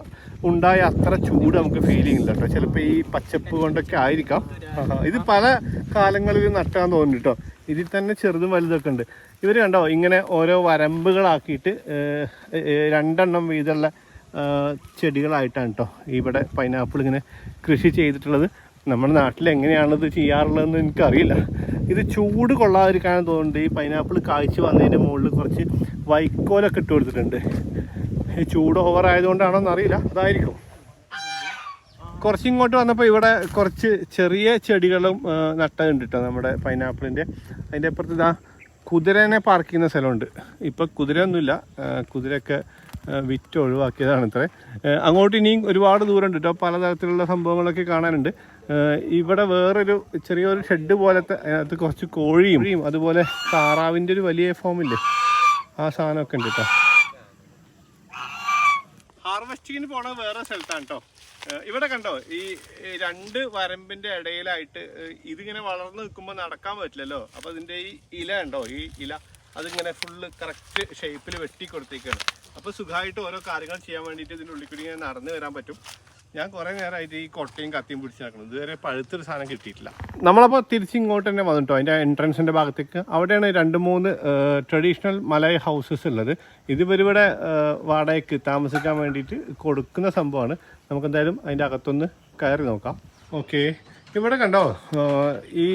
ഉണ്ടായ അത്ര ചൂട് നമുക്ക് ഫീലിംഗ് ഇല്ല കേട്ടോ. ചിലപ്പോൾ ഈ പച്ചപ്പ് കൊണ്ടൊക്കെ ആയിരിക്കാം. ഇത് പല കാലങ്ങളിൽ നട്ടാൻ തോന്നുന്നു കേട്ടോ. ഇതിൽ തന്നെ ചെറുതും വലുതൊക്കെ ഉണ്ട്. ഇവർ കണ്ടോ ഇങ്ങനെ ഓരോ വരമ്പുകളാക്കിയിട്ട് 2 വീതമുള്ള ചെടികളായിട്ടാണ് കേട്ടോ ഇവിടെ പൈനാപ്പിൾ ഇങ്ങനെ കൃഷി ചെയ്തിട്ടുള്ളത്. നമ്മുടെ നാട്ടിൽ എങ്ങനെയാണിത് ചെയ്യാറുള്ളതെന്ന് എനിക്കറിയില്ല. ഇത് ചൂട് കൊള്ളാതിരിക്കാനും തോന്നുന്നുണ്ട്. ഈ പൈനാപ്പിൾ കായ്ച്ച് വന്നതിൻ്റെ മുകളിൽ കുറച്ച് വൈക്കോലൊക്കെ ഇട്ട് കൊടുത്തിട്ടുണ്ട്. ഈ ചൂട് ഓവർ ആയതുകൊണ്ടാണോ എന്നറിയില്ല, അതായിരിക്കും. കുറച്ചിങ്ങോട്ട് വന്നപ്പോൾ ഇവിടെ കുറച്ച് ചെറിയ ചെടികളും നട്ടുണ്ട് കേട്ടോ നമ്മുടെ പൈനാപ്പിളിൻ്റെ. അതിൻ്റെ അപ്പുറത്ത് ഇതാ കുതിരനെ പാർക്ക് ചെയ്യുന്ന സ്ഥലമുണ്ട്. ഇപ്പം കുതിരയൊന്നുമില്ല, കുതിരയൊക്കെ വിറ്റ് ഒഴിവാക്കിയതാണ് ഇത്ര. അങ്ങോട്ട് ഇനിയും ഒരുപാട് ദൂരം ഉണ്ട് കേട്ടോ. പലതരത്തിലുള്ള സംഭവങ്ങളൊക്കെ കാണാനുണ്ട്. ഇവിടെ വേറൊരു ചെറിയൊരു ഷെഡ് പോലത്തെ, അതിനകത്ത് കുറച്ച് കോഴിയും അതുപോലെ താറാവിൻ്റെ ഒരു വലിയ ഫോമില്ലേ, ആ സാധനമൊക്കെ ഉണ്ട് കേട്ടോ. ഹാർവെസ്റ്റിങ്ങിന് പോണ വേറെ സ്ഥലത്താണ് കേട്ടോ. ഇവിടെ കണ്ടോ ഈ രണ്ട് വരമ്പിന്റെ ഇടയിലായിട്ട് ഇതിങ്ങനെ വളർന്നു നിൽക്കുമ്പോൾ നടക്കാൻ പറ്റില്ലല്ലോ. അപ്പോൾ ഇതിന്റെ ഈ ഇല ഉണ്ടോ, ഈ ഇല അതിങ്ങനെ ഫുള്ള് കറക്റ്റ് ഷേപ്പിൽ വെട്ടി കൊടുത്തേക്കാണ്. അപ്പോൾ സുഖമായിട്ട് ഓരോ കാര്യങ്ങൾ ചെയ്യാൻ വേണ്ടിയിട്ട് ഇതിൻ്റെ ഉള്ളിൽ കൂടി ഇങ്ങനെ നടന്നു വരാൻ പറ്റും. ഞാൻ കുറേ നേരമായിട്ട് ഈ കൊട്ടയും കത്തിയും പിടിച്ച് നടക്കണം. ഇതുവരെ പഴുത്തൊരു സാധനം കിട്ടിയിട്ടില്ല. നമ്മളപ്പോൾ തിരിച്ചിങ്ങോട്ട് തന്നെ വന്നിട്ടോ, അതിൻ്റെ എൻട്രൻസിൻ്റെ ഭാഗത്തേക്ക്. അവിടെയാണ് 2-3 ട്രഡീഷണൽ മലയ് ഹൗസസ് ഉള്ളത്. ഇതിവരിവിടെ വാടകയ്ക്ക് താമസിക്കാൻ വേണ്ടിയിട്ട് കൊടുക്കുന്ന സംഭവമാണ്. നമുക്കെന്തായാലും അതിൻ്റെ അകത്തൊന്ന് കയറി നോക്കാം. ഓക്കെ, ഇവിടെ കണ്ടോ ഈ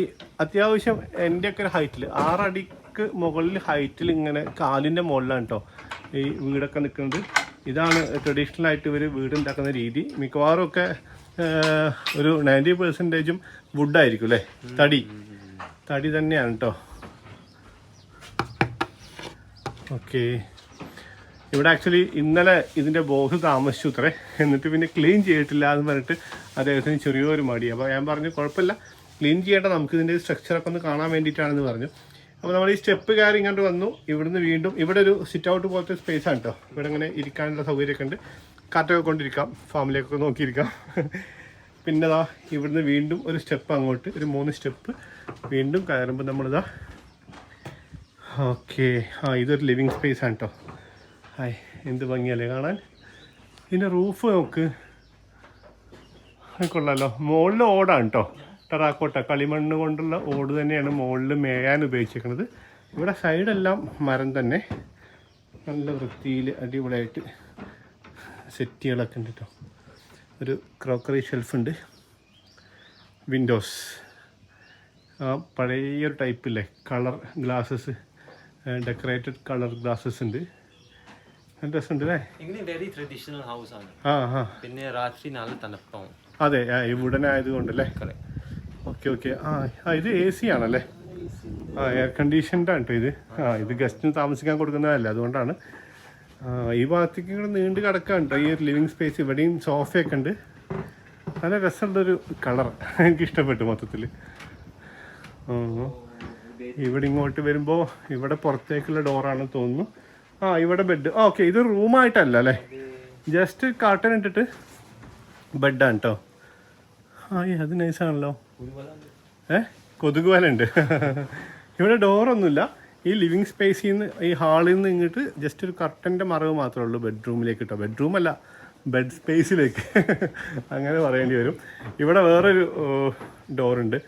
അത്യാവശ്യം എൻ്റെയൊക്കെ ഒരു ഹൈറ്റിൽ 6 അടിക്ക് മുകളിൽ ഹൈറ്റിൽ ഇങ്ങനെ കാലിൻ്റെ മുകളിലാണ് കേട്ടോ ഈ വീടൊക്കെ നിൽക്കുന്നത്. ഇതാണ് ട്രഡീഷണൽ ആയിട്ട് ഇവർ വീട് ഉണ്ടാക്കുന്ന രീതി. മിക്കവാറും ഒക്കെ ഒരു 90% വുഡായിരിക്കും അല്ലേ, തടി തന്നെയാണ് കേട്ടോ. ഓക്കെ, ഇവിടെ ആക്ച്വലി ഇന്നലെ ഇതിൻ്റെ ബോസ് താമസിച്ചു ഇത്രേ, എന്നിട്ട് പിന്നെ ക്ലീൻ ചെയ്തിട്ടില്ല എന്ന് പറഞ്ഞിട്ട് അദ്ദേഹത്തിന് ചെറിയൊരു മടി. അപ്പോൾ ഞാൻ പറഞ്ഞു കുഴപ്പമില്ല, ക്ലീൻ ചെയ്യേണ്ട, നമുക്ക് ഇതിൻ്റെ സ്ട്രക്ചറൊക്കെ ഒന്ന് കാണാൻ വേണ്ടിയിട്ടാണെന്ന് പറഞ്ഞു. അപ്പോൾ നമ്മൾ ഈ സ്റ്റെപ്പ് കയറി ഇങ്ങോട്ട് വന്നു. ഇവിടുന്ന് വീണ്ടും ഇവിടെ ഒരു സിറ്റ് ഔട്ട് പോലത്തെ സ്പേസ് ആണ് കേട്ടോ. ഇവിടെ ഇങ്ങനെ ഇരിക്കാനുള്ള സൗകര്യമൊക്കെ ഉണ്ട്. കാറ്റൊക്കെ കൊണ്ടിരിക്കാം, ഫാമിലിയൊക്കെ നോക്കിയിരിക്കാം. പിന്നെ ഇതാ ഇവിടുന്ന് വീണ്ടും ഒരു സ്റ്റെപ്പ് അങ്ങോട്ട്, ഒരു 3 സ്റ്റെപ്പ് വീണ്ടും കയറുമ്പോൾ നമ്മളിതാ. ഓക്കെ, ഇതൊരു ലിവിങ് സ്പേസ് ആണ് കേട്ടോ. ഹായ്, എന്ത് ഭംഗിയല്ലേ കാണാൻ. ഇതിൻ്റെ റൂഫ് നോക്ക്, കൊള്ളാമല്ലോ. മുകളിൽ ഓടാണ് കേട്ടോ, ടെറാക്കോട്ട കളിമണ്ണ് കൊണ്ടുള്ള ഓട് തന്നെയാണ് മുകളിൽ മേയാൻ ഉപയോഗിച്ചിരിക്കുന്നത്. ഇവിടെ സൈഡെല്ലാം മരം തന്നെ, നല്ല വൃത്തിയിൽ അടിപൊളിയായിട്ട് സെറ്റുകളൊക്കെ ഉണ്ട് കേട്ടോ. ഒരു ക്രോക്കറി ഷെൽഫുണ്ട്, വിൻഡോസ് പഴയൊരു ടൈപ്പില്ലേ colour glasses, decorated colour glasses ഉണ്ട്. നല്ല രസമുണ്ട് അല്ലേ. പിന്നെ രാത്രി നല്ല തണുപ്പാവും. അതെ, ഈ വുഡൻ ആയതുകൊണ്ടല്ലേ. Okay okay. ഇത് AC ആണല്ലേ. എയർ കണ്ടീഷൻഡ് ആണ് കേട്ടോ ഇത്. ഇത് ഗസ്റ്റിന് താമസിക്കാൻ കൊടുക്കുന്നതല്ല, അതുകൊണ്ടാണ്. ഈ ഭാഗത്തേക്ക് ഇങ്ങനെ നീണ്ട് കിടക്കാൻ കേട്ടോ ഈ ഒരു ലിവിങ് സ്പേസ്. ഇവിടെയും സോഫയൊക്കെ ഉണ്ട്. നല്ല രസമുള്ളൊരു കളർ, എനിക്കിഷ്ടപ്പെട്ടു മൊത്തത്തിൽ. ഇവിടെ ഇങ്ങോട്ട് വരുമ്പോൾ ഇവിടെ പുറത്തേക്കുള്ള ഡോറാണെന്ന് തോന്നുന്നു. ഇവിടെ ബെഡ്. ഓക്കെ, ഇത് റൂമായിട്ടല്ല അല്ലേ, ജസ്റ്റ് കാർട്ടൻ ഇട്ടിട്ട് ബെഡാണ് കേട്ടോ. അത് നൈസാണല്ലോ. കൊതുക് വല ഉണ്ട്. ഇവിടെ ഡോറൊന്നുമില്ല. ഈ ലിവിങ് സ്പേസിൽ നിന്ന്, ഈ ഹാളിൽ നിന്ന് ഇങ്ങോട്ട് ജസ്റ്റ് ഒരു കർട്ടൻ്റെ മറവ് മാത്രമേ ഉള്ളൂ ബെഡ്റൂമിലേക്ക് കേട്ടോ. ബെഡ്റൂമല്ല, ബെഡ് സ്പേസിലേക്ക് അങ്ങനെ പറയേണ്ടി വരും. ഇവിടെ വേറൊരു ഡോറുണ്ട്.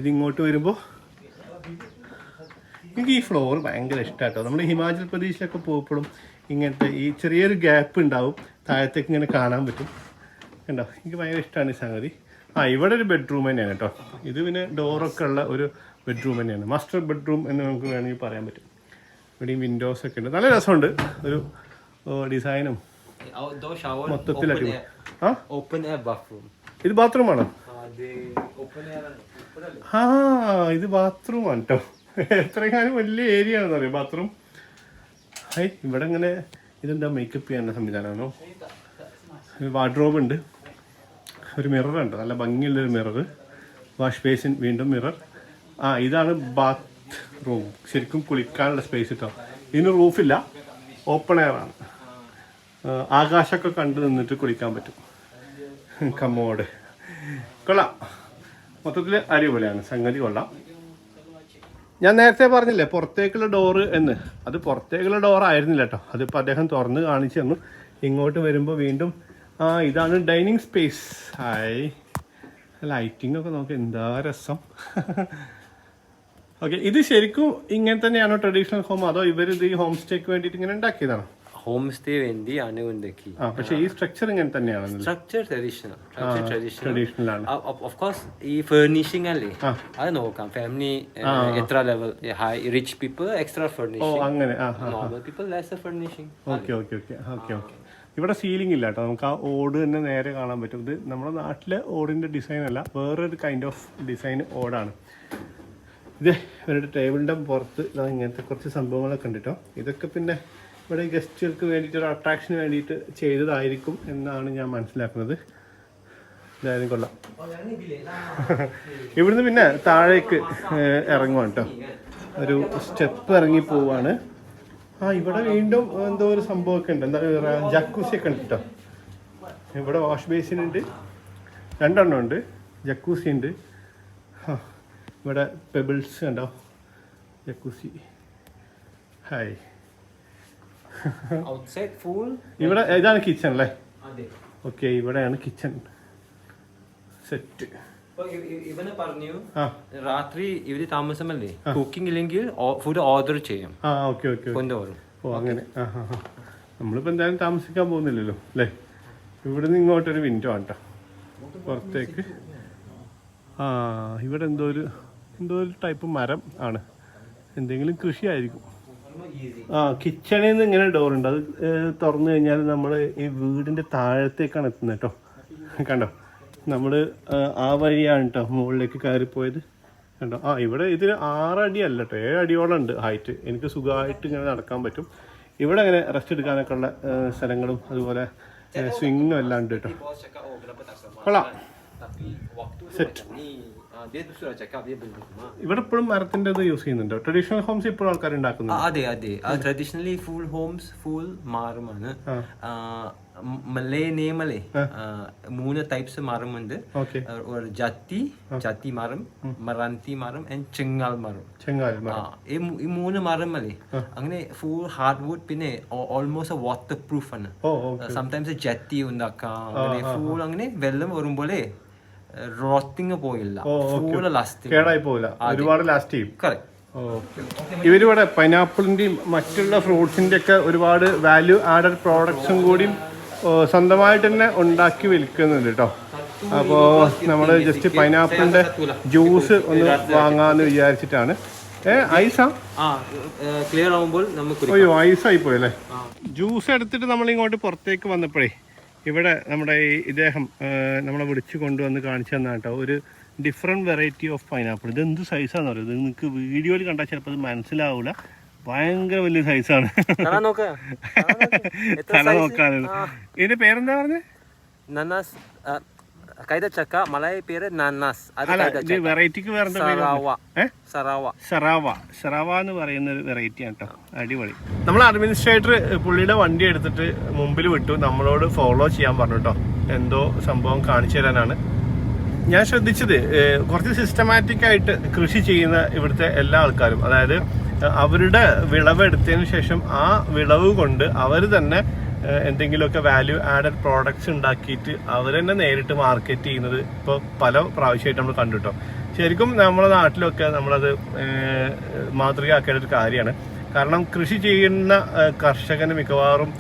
ഇതിങ്ങോട്ട് വരുമ്പോൾ എനിക്ക് ഈ ഫ്ലോർ ഭയങ്കര ഇഷ്ടമാണ് കേട്ടോ. നമ്മൾ ഹിമാചൽ പ്രദേശിലൊക്കെ പോകുമ്പോഴും ഇങ്ങനത്തെ ഈ ചെറിയൊരു ഗ്യാപ്പ് ഉണ്ടാവും, താഴത്തേക്ക് ഇങ്ങനെ കാണാൻ പറ്റും. കണ്ടോ, എനിക്ക് ഭയങ്കര ഇഷ്ടമാണ് ഈ സംഗതി. ഇവിടെ ഒരു ബെഡ്റൂം തന്നെയാണ് കേട്ടോ. ഇത് പിന്നെ ഡോറൊക്കെ ഉള്ള ഒരു ബെഡ്റൂം തന്നെയാണ്, മാസ്റ്റർ ബെഡ്റൂം എന്ന് നമുക്ക് വേണമെങ്കിൽ പറയാൻ പറ്റും. ഇവിടെയും വിൻഡോസൊക്കെ ഉണ്ട്, നല്ല രസമുണ്ട്. ഒരു ഡിസൈനും മൊത്തത്തിൽ അടിപൊളി. ഇത് ബാത്റൂമാണോ? ഇത് ബാത്റൂമാണ് കേട്ടോ. എത്രകാലം വലിയ ഏരിയ ആണെന്ന് അറിയാം ബാത്റൂം. ഇവിടെ ഇങ്ങനെ ഇതെന്താ മേക്കപ്പ് ചെയ്യാനുള്ള സംവിധാനമാണോ? വാർഡ്രോബ് ഉണ്ട്, ഒരു മിററുണ്ട്, നല്ല ഭംഗിയുള്ളൊരു മിറർ. വാഷ് ബേസിൻ, വീണ്ടും മിറർ. ഇതാണ് ബാത്ത് റൂം, ശരിക്കും കുളിക്കാനുള്ള സ്പേസ് കേട്ടോ. ഇതിന് റൂഫില്ല, ഓപ്പൺ എയർ ആണ്. ആകാശമൊക്കെ കണ്ടു നിന്നിട്ട് കുളിക്കാൻ പറ്റും. കമ്മോട് കൊള്ളാം, മൊത്തത്തിൽ അടിപൊളിയാണ് സംഗതി, കൊള്ളാം. ഞാൻ നേരത്തെ പറഞ്ഞില്ലേ പുറത്തേക്കുള്ള ഡോറ് എന്ന്, അത് പുറത്തേക്കുള്ള ഡോറായിരുന്നില്ല കേട്ടോ. അതിപ്പോൾ അദ്ദേഹം തുറന്ന് കാണിച്ചു തന്നു. ഇങ്ങോട്ട് വരുമ്പോൾ വീണ്ടും ഇതാണ് ഡൈനിങ് സ്പേസ്. ലൈറ്റിംഗ് ഒക്കെ നോക്കി എന്താ രസം. ഓക്കെ, ഇത് ശരിക്കും ഇങ്ങനെ തന്നെയാണോ ട്രഡീഷണൽ ഹോം, അതോ ഇവരിത് ഈ ഹോം സ്റ്റേക്ക് വേണ്ടിയിട്ട് ഇങ്ങനെ ഉണ്ടാക്കിയതാണോ? ഹോം സ്റ്റേ വേണ്ടി ആണ് ഉണ്ടാക്കി. പക്ഷേ ഈ സ്ട്രക്ചർ ഇങ്ങനെ തന്നെയാണ്. സ്ട്രക്ചർ ട്രഡീഷണൽ ആണ്. ഓഫ് കോഴ്സ് ഈ ഫർണിഷിംഗ് അല്ലേ, അത് നോക്കാം. ഫാമിലി എത്ര ലെവൽ, high rich people extra furnishing, അങ്ങനെ. Normal people lesser furnishing. Okay. ഇവിടെ സീലിംഗ് ഇല്ല കേട്ടോ, നമുക്ക് ആ ഓട് തന്നെ നേരെ കാണാൻ പറ്റും. ഇത് നമ്മുടെ നാട്ടിലെ ഓടിൻ്റെ ഡിസൈൻ അല്ല, വേറൊരു കൈൻഡ് ഓഫ് ഡിസൈൻ ഓടാണ് ഇത്. ഇവരുടെ ടേബിളിൻ്റെ പുറത്ത് ഇങ്ങനത്തെ കുറച്ച് സംഭവങ്ങളൊക്കെ ഉണ്ട് കേട്ടോ. ഇതൊക്കെ പിന്നെ ഇവിടെ ഗസ്റ്റുകൾക്ക് വേണ്ടിയിട്ട് ഒരു അട്രാക്ഷന് വേണ്ടിയിട്ട് ചെയ്തതായിരിക്കും എന്നാണ് ഞാൻ മനസ്സിലാക്കുന്നത്. ഇതായാലും കൊള്ളാം. ഇവിടുന്ന് പിന്നെ താഴേക്ക് ഇറങ്ങുവാണ് കേട്ടോ, ഒരു സ്റ്റെപ്പ് ഇറങ്ങി പോവാണ്. ഇവിടെ വീണ്ടും എന്തോ ഒരു സംഭവമൊക്കെ ഉണ്ട്, എന്താ ജക്കൂസിയൊക്കെ ഉണ്ട് കേട്ടോ. ഇവിടെ വാഷ് ബേസിൻ ഉണ്ട്, 2 എണ്ണം ഉണ്ട്, ജക്കൂസി ഉണ്ട്. ഇവിടെ പെബിൾസ് ഉണ്ടോ, ജക്കൂസി. ഹായ്. Outside full. ഇവിടെ ഇതാണ് കിച്ചൺ അല്ലേ? അതെ. ഓക്കെ, ഇവിടെയാണ് കിച്ചൺ സെറ്റ്. ഇവനെ പറഞ്ഞു രാത്രി ഇവര് താമസമല്ലേ, കുക്കിംഗ് ഇല്ലെങ്കിൽ ഫുഡ് ഓർഡർ ചെയ്യും. Okay okay. കൊണ്ടുവരും. ഓ അങ്ങനെ. നമ്മളിപ്പോൾ എന്തായാലും താമസിക്കാൻ പോകുന്നില്ലല്ലോ അല്ലേ? ഇവിടെ നിന്ന് ഇങ്ങോട്ടൊരു വിൻഡോ ആണ് കേട്ടോ പുറത്തേക്ക്. ഇവിടെ എന്തോ ഒരു ടൈപ്പ് മരം ആണ്, എന്തെങ്കിലും കൃഷിയായിരിക്കും. കിച്ചണിൽ നിന്ന് ഇങ്ങനെ ഡോറുണ്ട്, അത് തുറന്നു കഴിഞ്ഞാൽ നമ്മൾ ഈ വീടിൻ്റെ താഴത്തേക്കാണ് എത്തുന്നത് കേട്ടോ. കണ്ടോ, നമ്മൾ ആ വഴിയാണ് കേട്ടോ മുകളിലേക്ക് കയറിപ്പോയത്. കണ്ടോ, ഇവിടെ ഇതിന് 6 അടി അല്ല കേട്ടോ, 7 അടിയോളം ഉണ്ട് ഹൈറ്റ്. എനിക്ക് സുഖമായിട്ട് ഇങ്ങനെ നടക്കാൻ പറ്റും. ഇവിടെ അങ്ങനെ റെസ്റ്റ് എടുക്കാനൊക്കെ ഉള്ള സ്ഥലങ്ങളും അതുപോലെ സ്വിങ്ങും എല്ലാം ഉണ്ട് കേട്ടോ. കൊള്ളാം, സെറ്റ്. ഇവിടെ ഇപ്പോഴും മരത്തിന്റെ ഇത് യൂസ് ചെയ്യുന്നുണ്ടോ? ട്രഡീഷണൽ ഹോംസ് ഇപ്പോഴും ആൾക്കാർ ഉണ്ടാക്കുന്നുണ്ട്. അതെ. ട്രഡീഷണലി ഫുൾ ഹോംസ് ഫുൾ മാറുമാണ്. മലേ നേമലേ 3 ടൈപ്സ് മരമുണ്ട്. ജാത്തി മരം, മറാന്തി മരം ആൻഡ് ചെങ്ങാൽ മരം. ഈ 3 മരമല്ലേ അങ്ങനെ ഫുൾ ഹാർഡ് വുഡ്, പിന്നെ ഓൾമോസ്റ്റ് വാട്ടർ പ്രൂഫ് ആണ്. സംടൈംസ് ജാത്തി ഉണ്ടാക്കാം. അങ്ങനെ ഫുൾ അങ്ങനെ വെള്ളം വരുമ്പോലെ റോട്ടിങ് പോയില്ല, ഫുൾ ലാസ്റ്റിംഗ്, കേടായി പോയില്ല, ഒരുപാട് ലാസ്റ്റ് ചെയ്യും. ഇവരിവിടെ പൈനാപ്പിളിന്റെയും മറ്റുള്ള ഫ്രൂട്ട്സിന്റെ ഒക്കെ ഒരുപാട് വാല്യൂ ആഡഡ് പ്രോഡക്ട്സും കൂടി സ്വന്തമായിട്ട് തന്നെ ഉണ്ടാക്കി വിൽക്കുന്നുണ്ട് കേട്ടോ. അപ്പോൾ നമ്മൾ ജസ്റ്റ് പൈനാപ്പിളിന്റെ ജ്യൂസ് ഒന്ന് വാങ്ങാന്ന് വിചാരിച്ചിട്ടാണ്. ഐസാ ക്ലിയർ ആവുമ്പോൾ നമുക്ക് അയ്യോ ഐസായി പോയല്ലേ. ജ്യൂസ് എടുത്തിട്ട് നമ്മൾ ഇങ്ങോട്ട് പുറത്തേക്ക് വന്നപ്പോഴേ ഇവിടെ നമ്മുടെ ഇദ്ദേഹം നമ്മളെ വിളിച്ച് കൊണ്ടുവന്ന് കാണിച്ചു തന്നാണ് കേട്ടോ ഒരു ഡിഫറെൻറ്റ് വെറൈറ്റി ഓഫ് പൈനാപ്പിൾ. ഇത് എന്ത് സൈസാന്ന് പറയുന്നത്, ഇത് നിങ്ങൾക്ക് വീഡിയോയിൽ കണ്ടാൽ ചിലപ്പോൾ അത് മനസ്സിലാവില്ല, ഭയങ്കര വലിയ സൈസാണ്. തല നോക്കാനാണ്. ഇതിന്റെ പേരെന്താ പറഞ്ഞത്? നനാസ് കൈതച്ചക്ക, മലയാള പേര് നനാസ്. വെറൈറ്റിക്ക് വേറെ സറാവ എന്ന് പറയുന്ന ഒരു വെറൈറ്റിയാണ് കേട്ടോ, അടിപൊളി. നമ്മൾ അഡ്മിനിസ്ട്രേറ്റർ പുള്ളിയുടെ വണ്ടി എടുത്തിട്ട് മുമ്പിൽ വിട്ടു, നമ്മളോട് ഫോളോ ചെയ്യാൻ പറഞ്ഞു കേട്ടോ. എന്തോ സംഭവം കാണിച്ചു തരാനാണ്. ഞാൻ ശ്രദ്ധിച്ചത് കുറച്ച് സിസ്റ്റമാറ്റിക് ആയിട്ട് കൃഷി ചെയ്യുന്ന ഇവിടുത്തെ എല്ലാ ആൾക്കാരും, അതായത് അവരുടെ വിളവ് എടുത്തതിന് ശേഷം ആ വിളവ് കൊണ്ട് അവർ തന്നെ എന്തെങ്കിലുമൊക്കെ വാല്യൂ ആഡഡ് പ്രോഡക്ട്സ് ഉണ്ടാക്കിയിട്ട് അവർ തന്നെ നേരിട്ട് മാർക്കറ്റ് ചെയ്യുന്നത് ഇപ്പോൾ പല പ്രാവശ്യമായിട്ട് നമ്മൾ കണ്ടുട്ടോ. ശരിക്കും നമ്മുടെ നാട്ടിലൊക്കെ നമ്മളത് മാതൃകയാക്കേണ്ട ഒരു കാര്യമാണ്. കാരണം കൃഷി ചെയ്യുന്ന കർഷകന് മിക്കവാറും